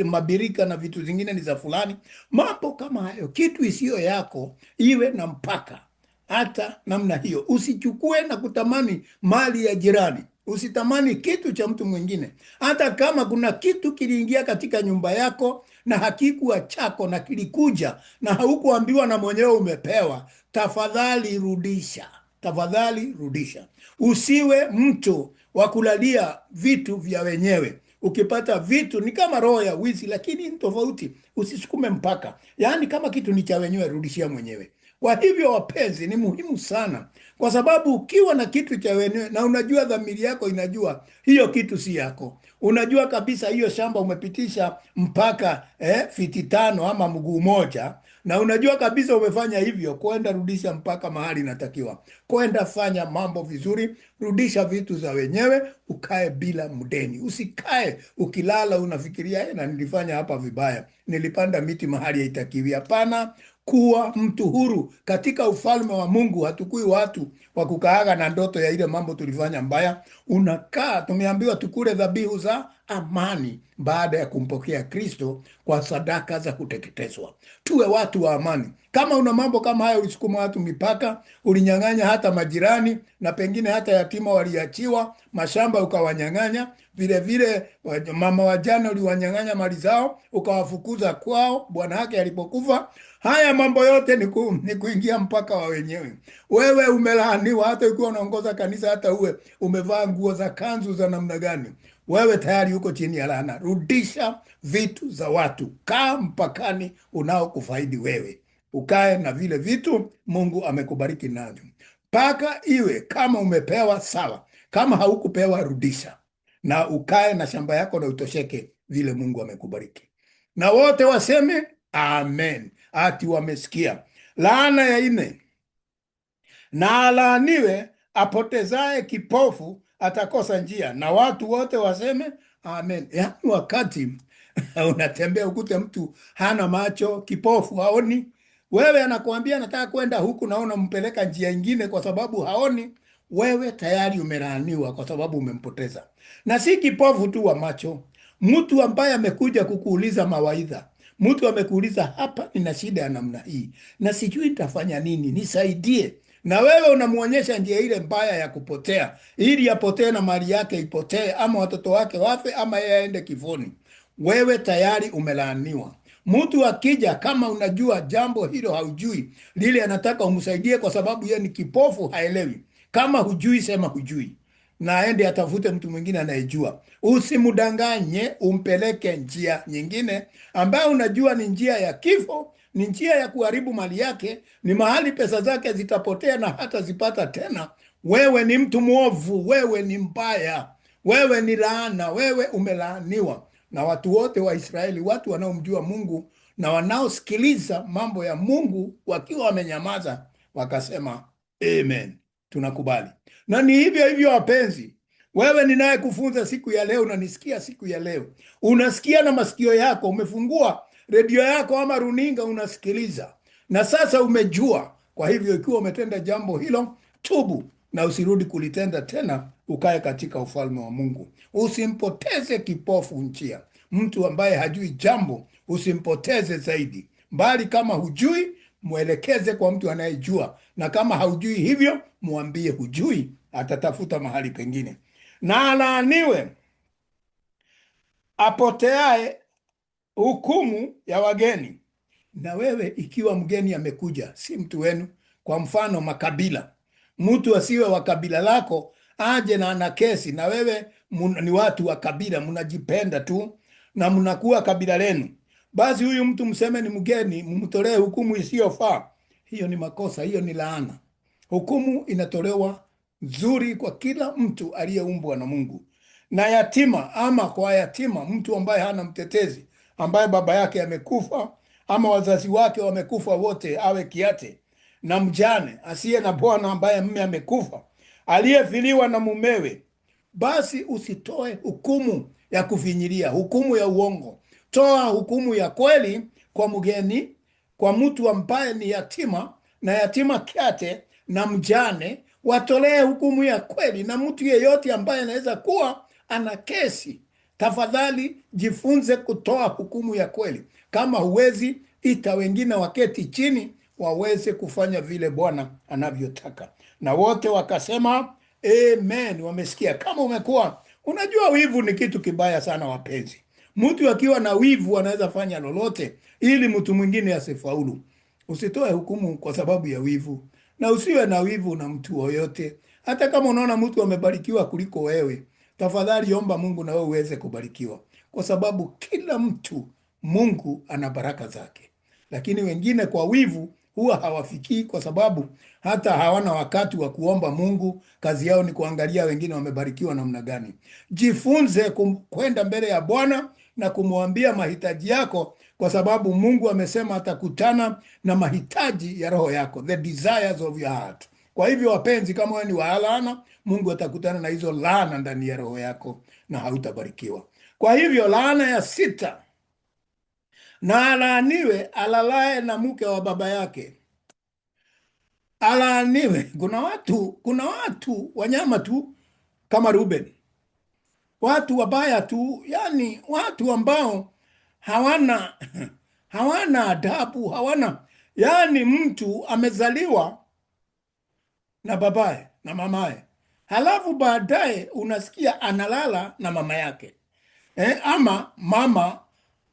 Speaker 1: mabirika na vitu zingine ni za fulani. Mambo kama hayo, kitu isiyo yako iwe na mpaka. Hata namna hiyo, usichukue na kutamani mali ya jirani, usitamani kitu cha mtu mwingine. Hata kama kuna kitu kiliingia katika nyumba yako na hakikuwa chako na kilikuja na haukuambiwa na mwenyewe umepewa, tafadhali rudisha, tafadhali rudisha. Usiwe mtu wa kulalia vitu vya wenyewe. Ukipata vitu ni kama roho ya wizi, lakini ni tofauti. Usisukume mpaka, yaani kama kitu ni cha wenyewe, rudishia mwenyewe. Kwa hivyo wapenzi, ni muhimu sana, kwa sababu ukiwa na kitu cha wenyewe na unajua dhamiri yako inajua hiyo kitu si yako, unajua kabisa hiyo shamba umepitisha mpaka fiti 5 ama mguu moja, na unajua kabisa umefanya hivyo, kwenda rudisha mpaka mahali inatakiwa. Kwenda fanya mambo vizuri, rudisha vitu za wenyewe, ukae bila mdeni. Usikae ukilala unafikiria na nilifanya hapa vibaya, nilipanda miti mahali haitakiwi. Hapana. Kuwa mtu huru katika ufalme wa Mungu. Hatukui watu wa kukaaga na ndoto ya ile mambo tulifanya mbaya. Unakaa, tumeambiwa tukule dhabihu za amani baada ya kumpokea Kristo kwa sadaka za kuteketezwa. Tuwe watu wa amani. Kama una mambo kama haya, ulisukuma watu mipaka, ulinyang'anya hata majirani, na pengine hata yatima waliachiwa, mashamba ukawanyang'anya, vile vile mama wajane uliwanyang'anya mali zao, ukawafukuza kwao bwana yake alipokufa. Haya mambo yote ni kuingia mpaka wa wenyewe. Wewe umelaaniwa, hata ukiwa unaongoza kanisa, hata uwe umevaa nguo za kanzu za namna gani, wewe tayari uko chini ya laana. Rudisha vitu za watu, kaa mpakani unaokufaidi wewe, ukae na vile vitu Mungu amekubariki navyo. Mpaka iwe kama umepewa sawa, kama haukupewa rudisha, na ukae na shamba yako na utosheke vile Mungu amekubariki. Na wote waseme amen, ati wamesikia. Laana ya 4, na alaaniwe apotezaye kipofu atakosa njia. Na watu wote waseme amen. Yaani wakati unatembea ukute mtu hana macho, kipofu, haoni, wewe anakuambia nataka kwenda huku, naona mpeleka njia ingine kwa sababu haoni, wewe tayari umelaaniwa kwa sababu umempoteza. Na si kipofu tu wa macho, mtu ambaye amekuja kukuuliza mawaidha, mtu amekuuliza, hapa nina shida ya namna hii na sijui nitafanya nini, nisaidie, na wewe unamuonyesha njia ile mbaya ya kupotea, ili apotee na mali yake ipotee, ama watoto wake wafe, ama yeye aende kifoni, wewe tayari umelaaniwa. Mtu akija, kama unajua jambo hilo haujui, lile anataka umsaidie kwa sababu yeye ni kipofu, haelewi. Kama hujui, sema hujui, na aende atafute mtu mwingine anayejua. Usimdanganye, umpeleke njia nyingine ambayo unajua ni njia ya kifo, ni njia ya kuharibu mali yake, ni mahali pesa zake zitapotea na hata zipata tena. Wewe ni mtu mwovu, wewe ni mbaya, wewe ni laana, wewe umelaaniwa. Na watu wote wa Israeli, watu wanaomjua Mungu na wanaosikiliza mambo ya Mungu wakiwa wamenyamaza, wakasema amen, tunakubali. Na ni hivyo hivyo wapenzi, wewe ninaye kufunza siku ya leo, unanisikia siku ya leo, unasikia na masikio yako, umefungua redio yako ama runinga, unasikiliza na sasa umejua. Kwa hivyo ikiwa umetenda jambo hilo, tubu na usirudi kulitenda tena, ukae katika ufalme wa Mungu. Usimpoteze kipofu njia. Mtu ambaye hajui jambo usimpoteze zaidi, bali kama hujui, mwelekeze kwa mtu anayejua, na kama haujui hivyo, mwambie hujui, atatafuta mahali pengine. Na alaaniwe apoteaye hukumu ya wageni. Na wewe ikiwa mgeni amekuja, si mtu wenu, kwa mfano makabila, mtu asiwe wa kabila lako aje na ana kesi na wewe, ni watu wa kabila, mnajipenda tu na mnakuwa kabila lenu, basi huyu mtu mseme ni mgeni, mumtolee hukumu isiyofaa. Hiyo ni makosa, hiyo ni laana. Hukumu inatolewa nzuri kwa kila mtu aliyeumbwa na Mungu. Na yatima, ama kwa yatima, mtu ambaye hana mtetezi, ambaye baba yake amekufa ama wazazi wake wamekufa wote, awe kiate. Na mjane asiye na bwana, ambaye mume amekufa, aliyefiliwa na mumewe, basi usitoe hukumu ya kufinyilia, hukumu ya uongo. Toa hukumu ya kweli kwa mgeni, kwa mtu ambaye ni yatima, na yatima kiate na mjane, watolee hukumu ya kweli. Na mtu yeyote ambaye anaweza kuwa ana kesi, tafadhali jifunze kutoa hukumu ya kweli. Kama huwezi, ita wengine waketi chini waweze kufanya vile Bwana anavyotaka. Na wote wakasema amen, wamesikia. Kama umekuwa unajua wivu ni kitu kibaya sana wapenzi. Mtu akiwa na wivu anaweza fanya lolote ili mtu mwingine asifaulu. Usitoe hukumu kwa sababu ya wivu, na usiwe na wivu na mtu yoyote. Hata kama unaona mtu amebarikiwa kuliko wewe, tafadhali omba Mungu na wewe uweze kubarikiwa, kwa sababu kila mtu Mungu ana baraka zake. Lakini wengine kwa wivu huwa hawafikii, kwa sababu hata hawana wakati wa kuomba Mungu. Kazi yao ni kuangalia wengine wamebarikiwa namna gani. Jifunze kwenda mbele ya Bwana na kumwambia mahitaji yako, kwa sababu Mungu amesema atakutana na mahitaji ya roho yako, the desires of your heart. Kwa hivyo wapenzi, kama wewe ni wa laana, Mungu atakutana na hizo laana ndani ya roho yako na hautabarikiwa. Kwa hivyo laana ya 6, na alaaniwe alalaye na mke wa baba yake. Alaaniwe. Kuna watu wanyama tu kama Ruben. watu wabaya tu, yani watu ambao hawana hawana adabu, hawana, yani mtu amezaliwa na babaye na mamaye, halafu baadaye unasikia analala na mama yake, ama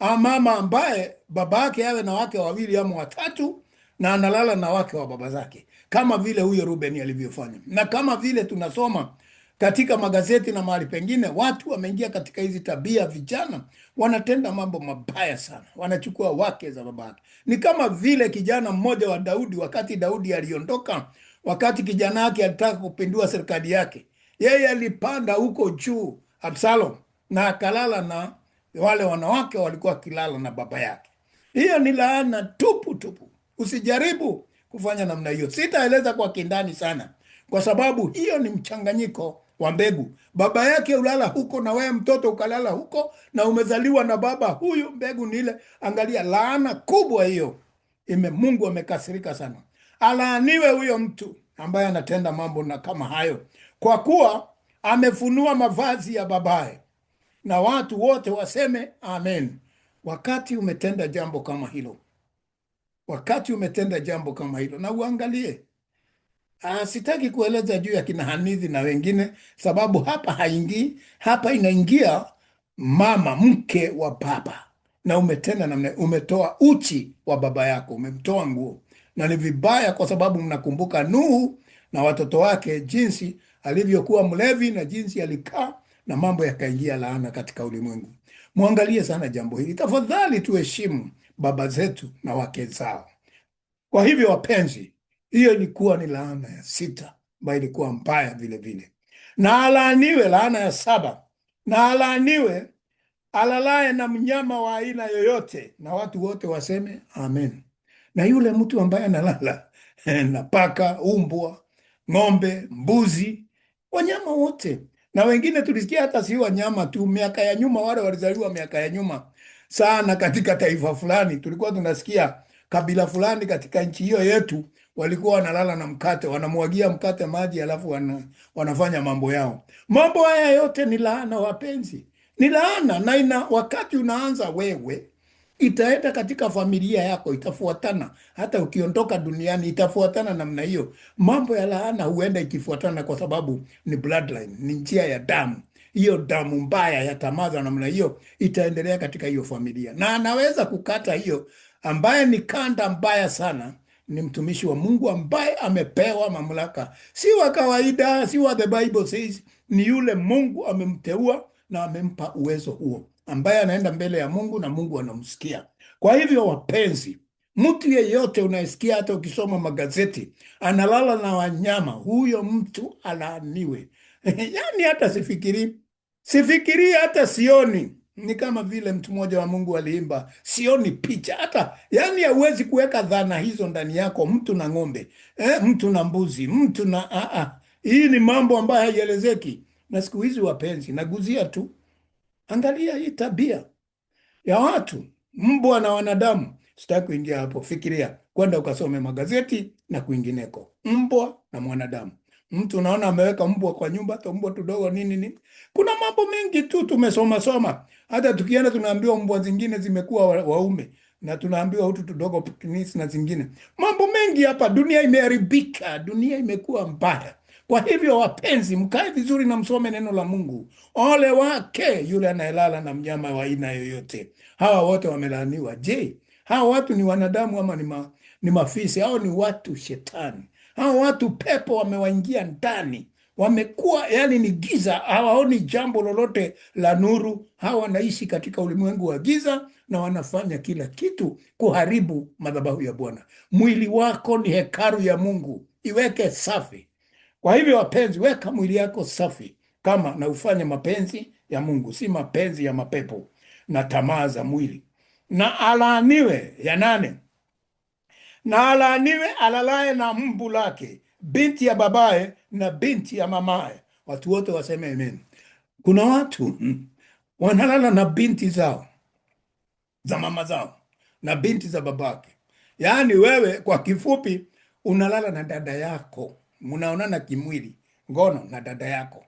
Speaker 1: mama ambaye baba yake awe na wake wawili ama watatu na analala na wake wa baba zake, kama vile huyo Ruben alivyofanya, na kama vile tunasoma katika magazeti na mahali pengine, watu wameingia katika hizi tabia. Vijana wanatenda mambo mabaya sana, wanachukua wake za babake. Ni kama vile kijana mmoja wa Daudi, wakati Daudi aliondoka, wakati kijana wake alitaka kupindua serikali yake, yeye alipanda huko juu Absalom, na akalala na wale wanawake walikuwa wakilala na baba yake. Hiyo ni laana tupu tupu. Usijaribu kufanya namna hiyo. Sitaeleza kwa kindani sana, kwa sababu hiyo ni mchanganyiko wa mbegu. Baba yake ulala huko na wewe mtoto ukalala huko, na umezaliwa na baba huyu, mbegu ni ile. Angalia laana kubwa hiyo. Mungu amekasirika sana. Alaaniwe huyo mtu ambaye anatenda mambo na kama hayo, kwa kuwa amefunua mavazi ya babaye. Na watu wote waseme amen. Wakati umetenda jambo kama hilo, wakati umetenda jambo kama hilo, na uangalie. Sitaki kueleza juu ya kina Hanithi na wengine, sababu hapa haingii. Hapa inaingia mama, mke wa baba, na umetenda namna, umetoa uchi wa baba yako, umemtoa nguo, na ni vibaya, kwa sababu mnakumbuka Nuhu na watoto wake, jinsi alivyokuwa mlevi na jinsi alikaa, na mambo yakaingia laana katika ulimwengu. Muangalie sana jambo hili tafadhali, tuheshimu baba zetu na wake zao. Kwa hivyo wapenzi, hiyo ilikuwa ni laana ya 6 ambayo ilikuwa mbaya vile vile. Na alaaniwe, laana ya 7, na alaaniwe alalaye na mnyama wa aina yoyote, na watu wote waseme amen. Na yule mtu ambaye analala na paka, umbwa, ng'ombe, mbuzi, wanyama wote. Na wengine tulisikia hata si wanyama tu, miaka ya nyuma, wale walizaliwa miaka ya nyuma sana katika taifa fulani, tulikuwa tunasikia kabila fulani katika nchi hiyo yetu walikuwa wanalala na mkate, wanamwagia mkate maji, alafu wanafanya mambo yao. Mambo haya yote ni laana wapenzi, ni laana. Na wakati unaanza wewe, itaenda katika familia yako, itafuatana hata ukiondoka duniani, itafuatana namna hiyo. Mambo ya laana huenda ikifuatana, kwa sababu ni bloodline, ni njia ya damu. Hiyo damu mbaya ya tamaa za namna hiyo itaendelea katika hiyo familia, na anaweza kukata hiyo. Ambaye ni kanda mbaya sana ni mtumishi wa Mungu ambaye amepewa mamlaka, si wa kawaida, si wa the Bible says, ni yule Mungu amemteua na amempa uwezo huo, ambaye anaenda mbele ya Mungu na Mungu anamsikia. Kwa hivyo wapenzi, mtu yeyote unayesikia, hata ukisoma magazeti, analala na wanyama, huyo mtu alaaniwe. Yani hata sifikiri, hata sioni. Ni kama vile mtu mmoja wa Mungu aliimba, sioni picha hata. Yani hauwezi kuweka dhana hizo ndani yako, mtu na ng'ombe, mtu na mbuzi, mtu na hii ni mambo ambayo haielezeki. Na siku hizi wapenzi, naguzia tu, angalia hii tabia ya watu, mbwa na wanadamu. Sitaki kuingia hapo, fikiria kwenda ukasome magazeti na kwingineko, mbwa na mwanadamu. Mtu unaona ameweka mbwa kwa nyumba, hata mbwa tudogo nini. Kuna mambo mengi tu tumesoma. Hata tukienda tunaambiwa mbwa zingine zimekuwa waume, na tunaambiwa hutu tudogo pekinisi na zingine. Mambo mengi hapa, dunia imeharibika, dunia imekuwa mbaya. Kwa hivyo wapenzi, mkae vizuri na msome neno la Mungu. Ole wake yule anayelala na mnyama wa aina yoyote. Hawa wote wamelaaniwa. Je, hawa watu ni wanadamu ama ni mafisi? Hao ni watu shetani. Hawa watu pepo wamewaingia ndani, wamekuwa yani ni giza, hawaoni jambo lolote la nuru. Hawa wanaishi katika ulimwengu wa giza, na wanafanya kila kitu kuharibu madhabahu ya Bwana. Mwili wako ni hekalu ya Mungu, iweke safi. Kwa hivyo wapenzi, weka mwili yako safi kama na ufanye mapenzi ya Mungu, si mapenzi ya mapepo na tamaa za mwili. Na alaaniwe, ya 8, na alaaniwe alalaye na mbu lake, binti ya babaye na binti ya mamaye. Watu wote waseme amen. Kuna watu wanalala na binti zao za mama zao na binti za babake. Yaani wewe kwa kifupi unalala na dada yako, mnaonana kimwili, ngono na dada yako,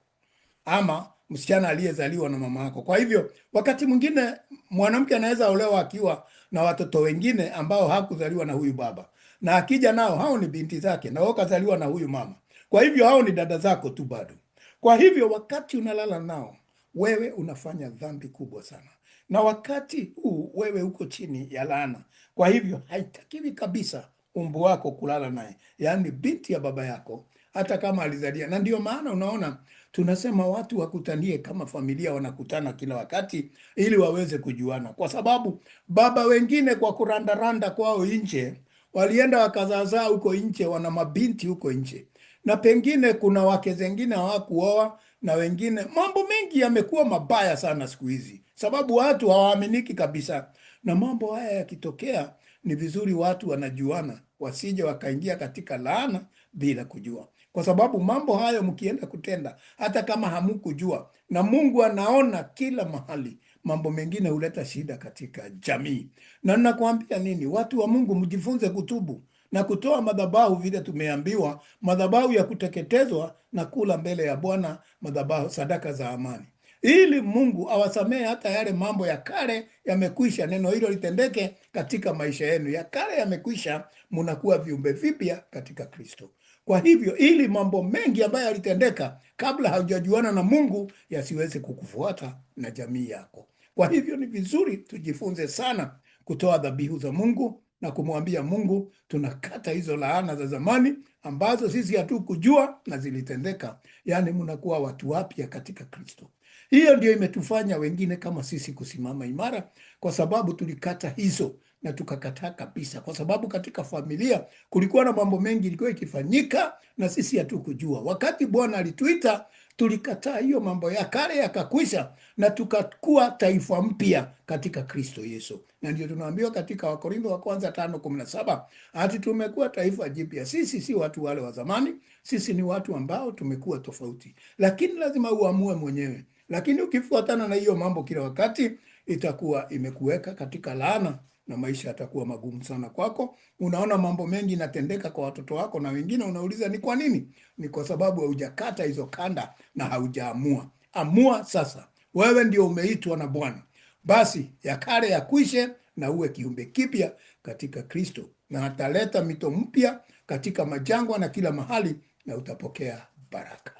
Speaker 1: ama msichana aliyezaliwa na mama yako. Kwa hivyo wakati mwingine mwanamke anaweza olewa akiwa na watoto wengine ambao hakuzaliwa na huyu baba, na akija nao, hao ni binti zake na wao kazaliwa na huyu mama. Kwa hivyo hao ni dada zako tu bado. Kwa hivyo wakati unalala nao, wewe unafanya dhambi kubwa sana, na wakati huu wewe uko chini ya laana. Kwa hivyo haitakiwi kabisa umbu wako kulala naye, yaani binti ya baba yako, hata kama alizalia. Na ndio maana unaona tunasema watu wakutanie kama familia, wanakutana kila wakati ili waweze kujuana, kwa sababu baba wengine kwa kurandaranda kwao nje walienda wakazaazaa huko nje, wana mabinti huko nje, na pengine kuna wake zengine hawakuoa, na wengine, mambo mengi yamekuwa mabaya sana siku hizi, sababu watu hawaaminiki kabisa. Na mambo haya yakitokea, ni vizuri watu wanajuana, wasije wakaingia katika laana bila kujua, kwa sababu mambo hayo mkienda kutenda, hata kama hamukujua, na Mungu anaona kila mahali, mambo mengine huleta shida katika jamii. Na ninakwambia nini, watu wa Mungu, mjifunze kutubu na kutoa madhabahu, vile tumeambiwa, madhabahu ya kuteketezwa na kula mbele ya Bwana, madhabahu sadaka za amani, ili Mungu awasamehe hata yale mambo ya kale yamekwisha. Neno hilo litendeke katika maisha yenu, ya kale yamekwisha, munakuwa viumbe vipya katika Kristo. Kwa hivyo ili mambo mengi ambayo yalitendeka kabla haujajuana na Mungu yasiweze kukufuata na jamii yako. Kwa hivyo ni vizuri tujifunze sana kutoa dhabihu za Mungu na kumwambia Mungu tunakata hizo laana za zamani ambazo sisi hatukujua na zilitendeka. Yaani mnakuwa watu wapya katika Kristo. Hiyo ndio imetufanya wengine kama sisi kusimama imara, kwa sababu tulikata hizo na tukakataa kabisa, kwa sababu katika familia kulikuwa na mambo mengi ilikuwa ikifanyika na sisi hatukujua. Wakati Bwana alituita, tulikataa hiyo mambo ya kale yakakwisha, na tukakuwa taifa mpya katika Kristo Yesu. Na ndio tunaambiwa katika Wakorintho wa kwanza 5:17 ati tumekuwa taifa jipya. Sisi si watu wale wa zamani, sisi ni watu ambao tumekuwa tofauti, lakini lazima uamue mwenyewe. Lakini ukifuatana na hiyo mambo kila wakati, itakuwa imekuweka katika laana na maisha yatakuwa magumu sana kwako. Unaona mambo mengi yanatendeka kwa watoto wako, na wengine unauliza ni kwa nini? Ni kwa sababu haujakata hizo kanda na haujaamua. Amua sasa, wewe ndio umeitwa na Bwana. Basi ya kale yakwishe na uwe kiumbe kipya katika Kristo, na ataleta mito mpya katika majangwa na kila mahali, na utapokea baraka.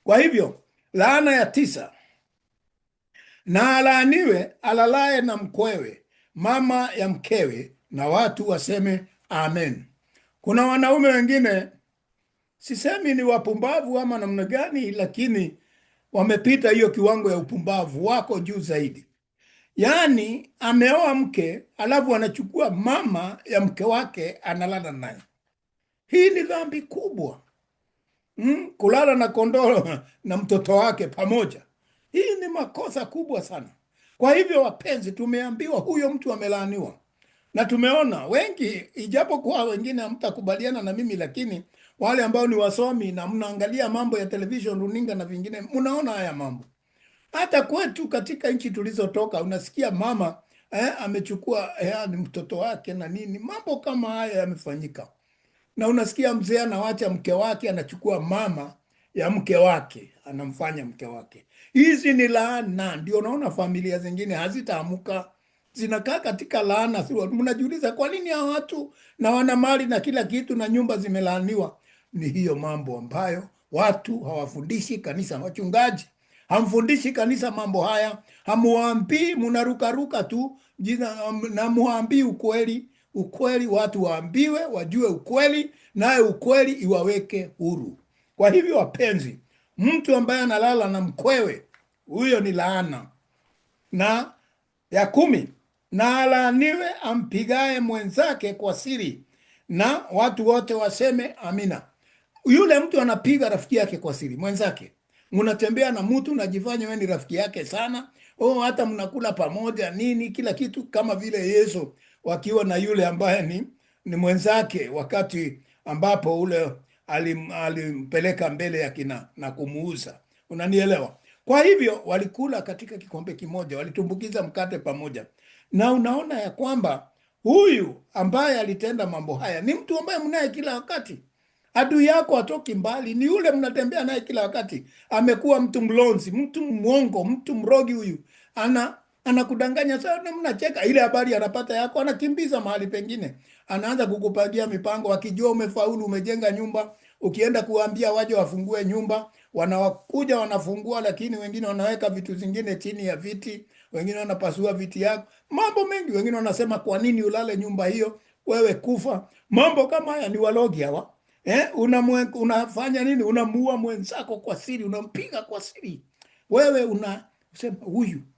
Speaker 1: Kwa hivyo laana ya 9, na alaaniwe alalaye na mkwewe, mama ya mkewe, na watu waseme amen. Kuna wanaume wengine, sisemi ni wapumbavu ama namna gani, lakini wamepita hiyo kiwango ya upumbavu, wako juu zaidi. Yaani ameoa mke alafu anachukua mama ya mke wake analala naye. Hii ni dhambi kubwa. Kulala na kondoo na mtoto wake pamoja, hii ni makosa kubwa sana. Kwa hivyo wapenzi, tumeambiwa huyo mtu amelaaniwa, na tumeona wengi, ijapokuwa wengine hamtakubaliana na mimi, lakini wale ambao ni wasomi na mnaangalia mambo ya television, runinga na vingine, mnaona haya mambo. Hata kwetu katika nchi tulizotoka, unasikia mama amechukua ni mtoto wake na nini, mambo kama haya yamefanyika. Na unasikia mzee anawacha mke wake, anachukua mama ya mke wake, anamfanya mke wake. Hizi ni laana. Ndio unaona familia zingine hazitaamuka, zinakaa katika laana. Mnajiuliza kwa nini hao watu na wana mali na kila kitu na nyumba zimelaaniwa? Ni hiyo mambo ambayo watu hawafundishi kanisa. Wachungaji hamfundishi kanisa mambo haya, hamuambii, munarukaruka tu na muambii ukweli. Ukweli watu waambiwe, wajue ukweli, naye ukweli iwaweke huru. Kwa hivyo wapenzi, mtu ambaye analala na mkwewe, huyo ni laana. Na ya 10, na alaaniwe ampigaye mwenzake kwa siri, na watu wote waseme amina. Yule mtu anapiga rafiki yake kwa siri, mwenzake. Mnatembea na mtu unajifanya wewe ni rafiki yake sana, hata mnakula pamoja nini, kila kitu, kama vile Yesu wakiwa na yule ambaye ni mwenzake, wakati ambapo ule alimpeleka mbele ya kina na kumuuza. Unanielewa? Kwa hivyo walikula katika kikombe kimoja, walitumbukiza mkate pamoja. Na unaona ya kwamba huyu ambaye alitenda mambo haya ni mtu ambaye mnaye kila wakati. Adui yako hatoki mbali, ni yule mnatembea naye kila wakati. Amekuwa mtu mlonzi, mtu mwongo, mtu mrogi. Huyu anakudanganya sana, mnacheka. Ile habari anapata yako, anakimbiza mahali pengine, anaanza kukupagia mipango. Akijua umefaulu, umejenga nyumba, ukienda kuambia waje wafungue nyumba, wanakuja wanafungua, lakini wengine wanaweka vitu zingine chini ya viti, wengine wanapasua viti yako, mambo mengi. Wengine wanasema kwa nini ulale nyumba hiyo, wewe kufa. Mambo kama haya ni walogi hawa. Unafanya nini? Unamuua mwenzako kwa siri, unampiga kwa siri. Wewe unasema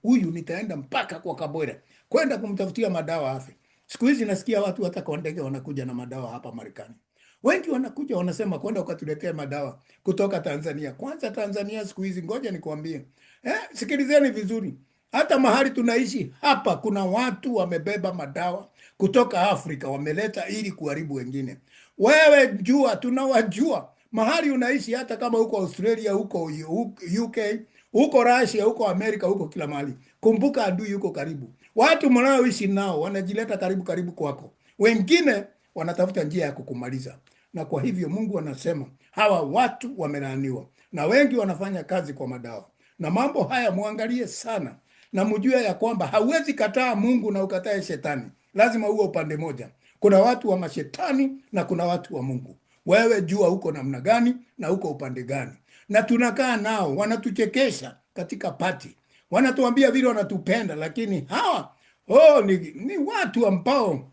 Speaker 1: huyu nitaenda mpaka kwa Kabwera kwenda kumtafutia madawa afe. Siku hizi nasikia watu hata kwa ndege wanakuja na madawa hapa Marekani. Wengi wanakuja wanasema kwenda ukatuletea madawa kutoka Tanzania. Kwanza Tanzania siku hizi, ngoja nikwambie, sikilizeni vizuri. Hata mahali tunaishi hapa kuna watu wamebeba madawa kutoka Afrika wameleta ili kuharibu wengine. Wewe jua, tunawajua mahali unaishi, hata kama huko Australia, huko UK, huko Russia, huko Amerika, huko kila mahali. Kumbuka adui yuko karibu. Watu mnaoishi nao wanajileta karibu kwako. Wengine wanatafuta njia ya kukumaliza. Na kwa hivyo Mungu anasema hawa watu wamelaaniwa, na wengi wanafanya kazi kwa madawa. Na mambo haya muangalie sana, na mjue ya kwamba hauwezi kataa Mungu na ukatae shetani. Lazima uwe upande moja. Kuna watu wa mashetani na kuna watu wa Mungu. Wewe jua uko namna gani na uko upande gani. Na tunakaa nao, wanatuchekesha katika pati, wanatuambia vile wanatupenda, lakini hawa ni watu ambao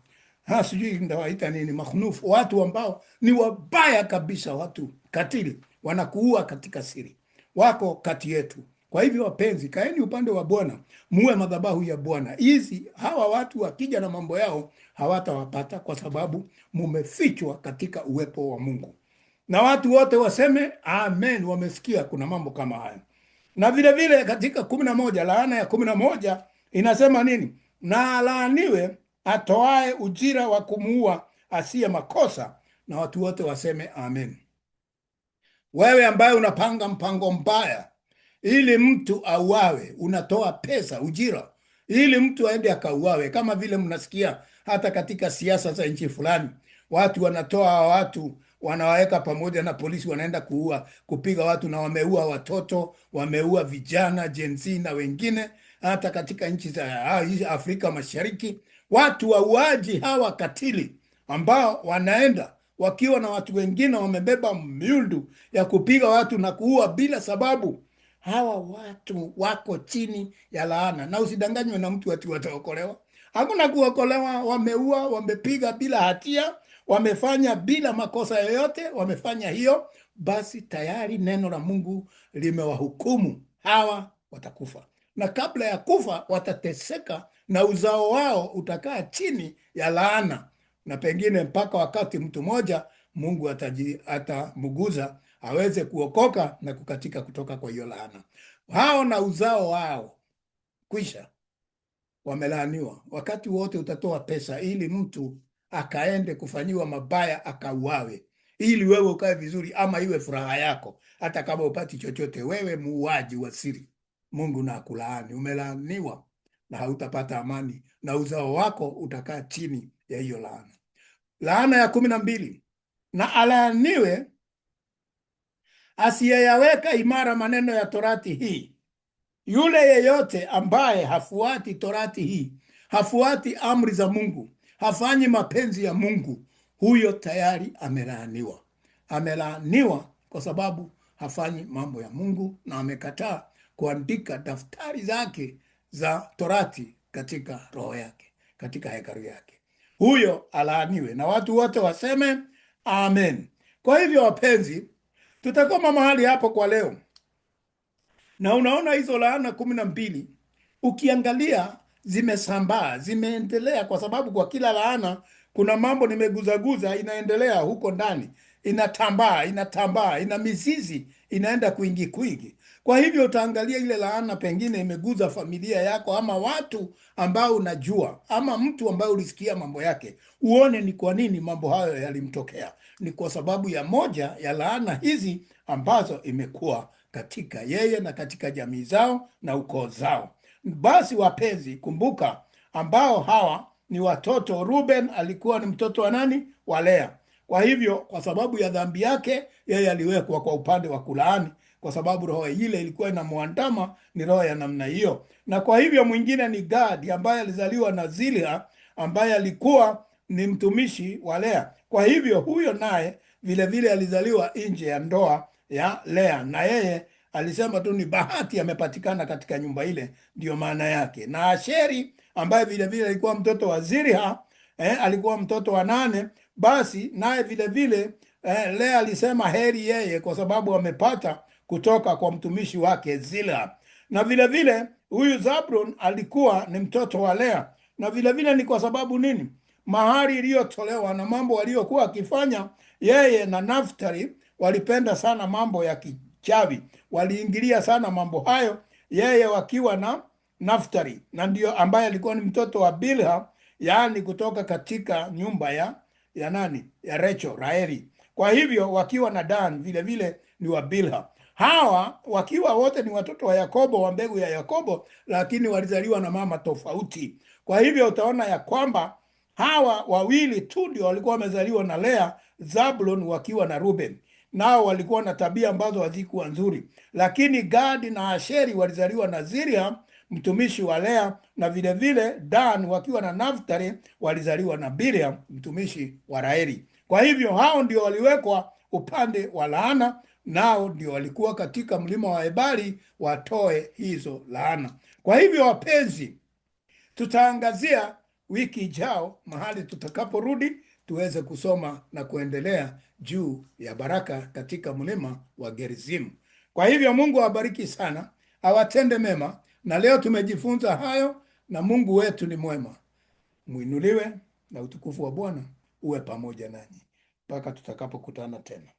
Speaker 1: sijui ndawaita nini, makhnufu, watu ambao ni wabaya kabisa, watu katili, wanakuua katika siri, wako kati yetu. Kwa hivyo wapenzi, kaeni upande wa Bwana, muwe madhabahu ya Bwana. Hawa watu wakija na mambo yao hawatawapata, kwa sababu mumefichwa katika uwepo wa Mungu. Na watu wote waseme amen, wamesikia kuna mambo kama haya. Na vile vile katika 11, laana ya 11 inasema nini? Na laaniwe atoae ujira wa kumuua asiye makosa. Na watu wote waseme amen. Wewe ambaye unapanga mpango mbaya ili mtu auawe, unatoa pesa ujira ili mtu aende akauawe, kama vile mnasikia hata katika siasa za nchi fulani, watu wanatoa watu wanawaweka pamoja na polisi, wanaenda kupiga watu, na wameua watoto, wameua vijana Gen Z na wengine. Hata katika nchi za Afrika Mashariki, watu wauaji hawa katili ambao wanaenda wakiwa na watu wengine wamebeba miundu ya kupiga watu na kuua bila sababu. Hawa watu wako chini ya laana, na usidanganywe na mtu ati wataokolewa. Hakuna kuokolewa. Wameua, wamepiga bila hatia, wamefanya bila makosa yoyote, wamefanya hiyo, basi tayari neno la Mungu limewahukumu. Hawa watakufa, na kabla ya kufa watateseka, na uzao wao utakaa chini ya laana, na pengine mpaka wakati mtu mmoja Mungu atamuguza aweze kuokoka na kukatika kutoka kwa hiyo laana. Hao na uzao wao kwisha, wamelaaniwa. Wakati wote utatoa pesa ili mtu akaende kufanyiwa mabaya akauawe, ili wewe ukae vizuri, ama iwe furaha yako, hata kama upati chochote. Wewe muuaji wa siri, Mungu na akulaani. Umelaaniwa na hautapata amani, na uzao wako utakaa chini ya hiyo laana. Laana ya 12, na alaaniwe asiyeyaweka imara maneno ya torati hii. Yule yeyote ambaye hafuati torati hii, hafuati amri za Mungu, hafanyi mapenzi ya Mungu, huyo tayari amelaaniwa. Amelaaniwa kwa sababu hafanyi mambo ya Mungu na amekataa kuandika daftari zake za torati katika roho yake, katika hekalu yake. Huyo alaaniwe, na watu wote waseme amen. Kwa hivyo wapenzi, tutakoma mahali hapo kwa leo. Na unaona hizo laana 12 ukiangalia zimesambaa, zimeendelea, kwa sababu kwa kila laana kuna mambo nimeguzaguza inaendelea huko ndani, inatambaa, ina mizizi, inaenda kwingi. Kwa hivyo utaangalia ile laana pengine imeguza familia yako, ama watu ambao unajua, ama mtu ambaye ulisikia mambo yake, uone ni kwa nini mambo hayo yalimtokea. Ni kwa sababu ya moja ya laana hizi ambazo imekuwa katika yeye na katika jamii zao na ukoo zao. Basi wapenzi, kumbuka ambao hawa ni watoto. Ruben alikuwa ni mtoto wa nani? Wa Lea. Kwa hivyo, kwa sababu ya dhambi yake, yeye aliwekwa kwa upande wa kulaani, kwa sababu roho ile ilikuwa inamwandama, ni roho ya namna hiyo. Na kwa hivyo mwingine ni Gadi ambaye alizaliwa na Zilha ambaye alikuwa ni mtumishi wa Lea. Kwa hivyo huyo naye vile vile alizaliwa nje ya ndoa ya Lea, na yeye alisema tu ni bahati amepatikana katika nyumba ile, ndio maana yake. Na Asheri ambaye vile vile alikuwa mtoto wa Zilha, alikuwa mtoto wa nane. Basi naye vile vile Lea alisema heri yeye, kwa sababu amepata kutoka kwa mtumishi wake Zilha. Na vile vile huyu Zabulon alikuwa ni mtoto wa Lea, na vile vile ni kwa sababu nini? Mahari iliyotolewa na mambo waliokuwa akifanya yeye na Naftali, walipenda sana mambo ya kichawi, waliingilia sana mambo hayo, yeye wakiwa na Naftali, na ndio ambaye alikuwa ni mtoto wa Bilha, yaani kutoka katika nyumba ya nani? Ya Raheli. Kwa hivyo wakiwa na Dan vile vile ni wa Bilha. Hawa wakiwa wote ni watoto wa Yakobo, wa mbegu ya Yakobo, lakini walizaliwa na mama tofauti. Kwa hivyo utaona ya kwamba hawa wawili tu ndio walikuwa wamezaliwa na Lea, Zabulon wakiwa na Ruben, nao walikuwa na tabia ambazo hazikuwa nzuri. Lakini Gadi na Asheri walizaliwa na Zilha, mtumishi wa Lea, na vile vile Dan wakiwa na Naftali walizaliwa na Bilha, mtumishi wa Raheli. Kwa hivyo hao ndio waliwekwa upande wa laana, nao ndio walikuwa katika mlima wa Ebali watoe hizo laana. Kwa hivyo wapenzi, tutaangazia wiki ijao mahali tutakaporudi tuweze kusoma na kuendelea juu ya baraka katika mlima wa Gerizimu. Kwa hivyo Mungu awabariki sana, awatende mema, na leo tumejifunza hayo, na Mungu wetu ni mwema. Muinuliwe na utukufu wa Bwana uwe pamoja nanyi mpaka tutakapokutana tena.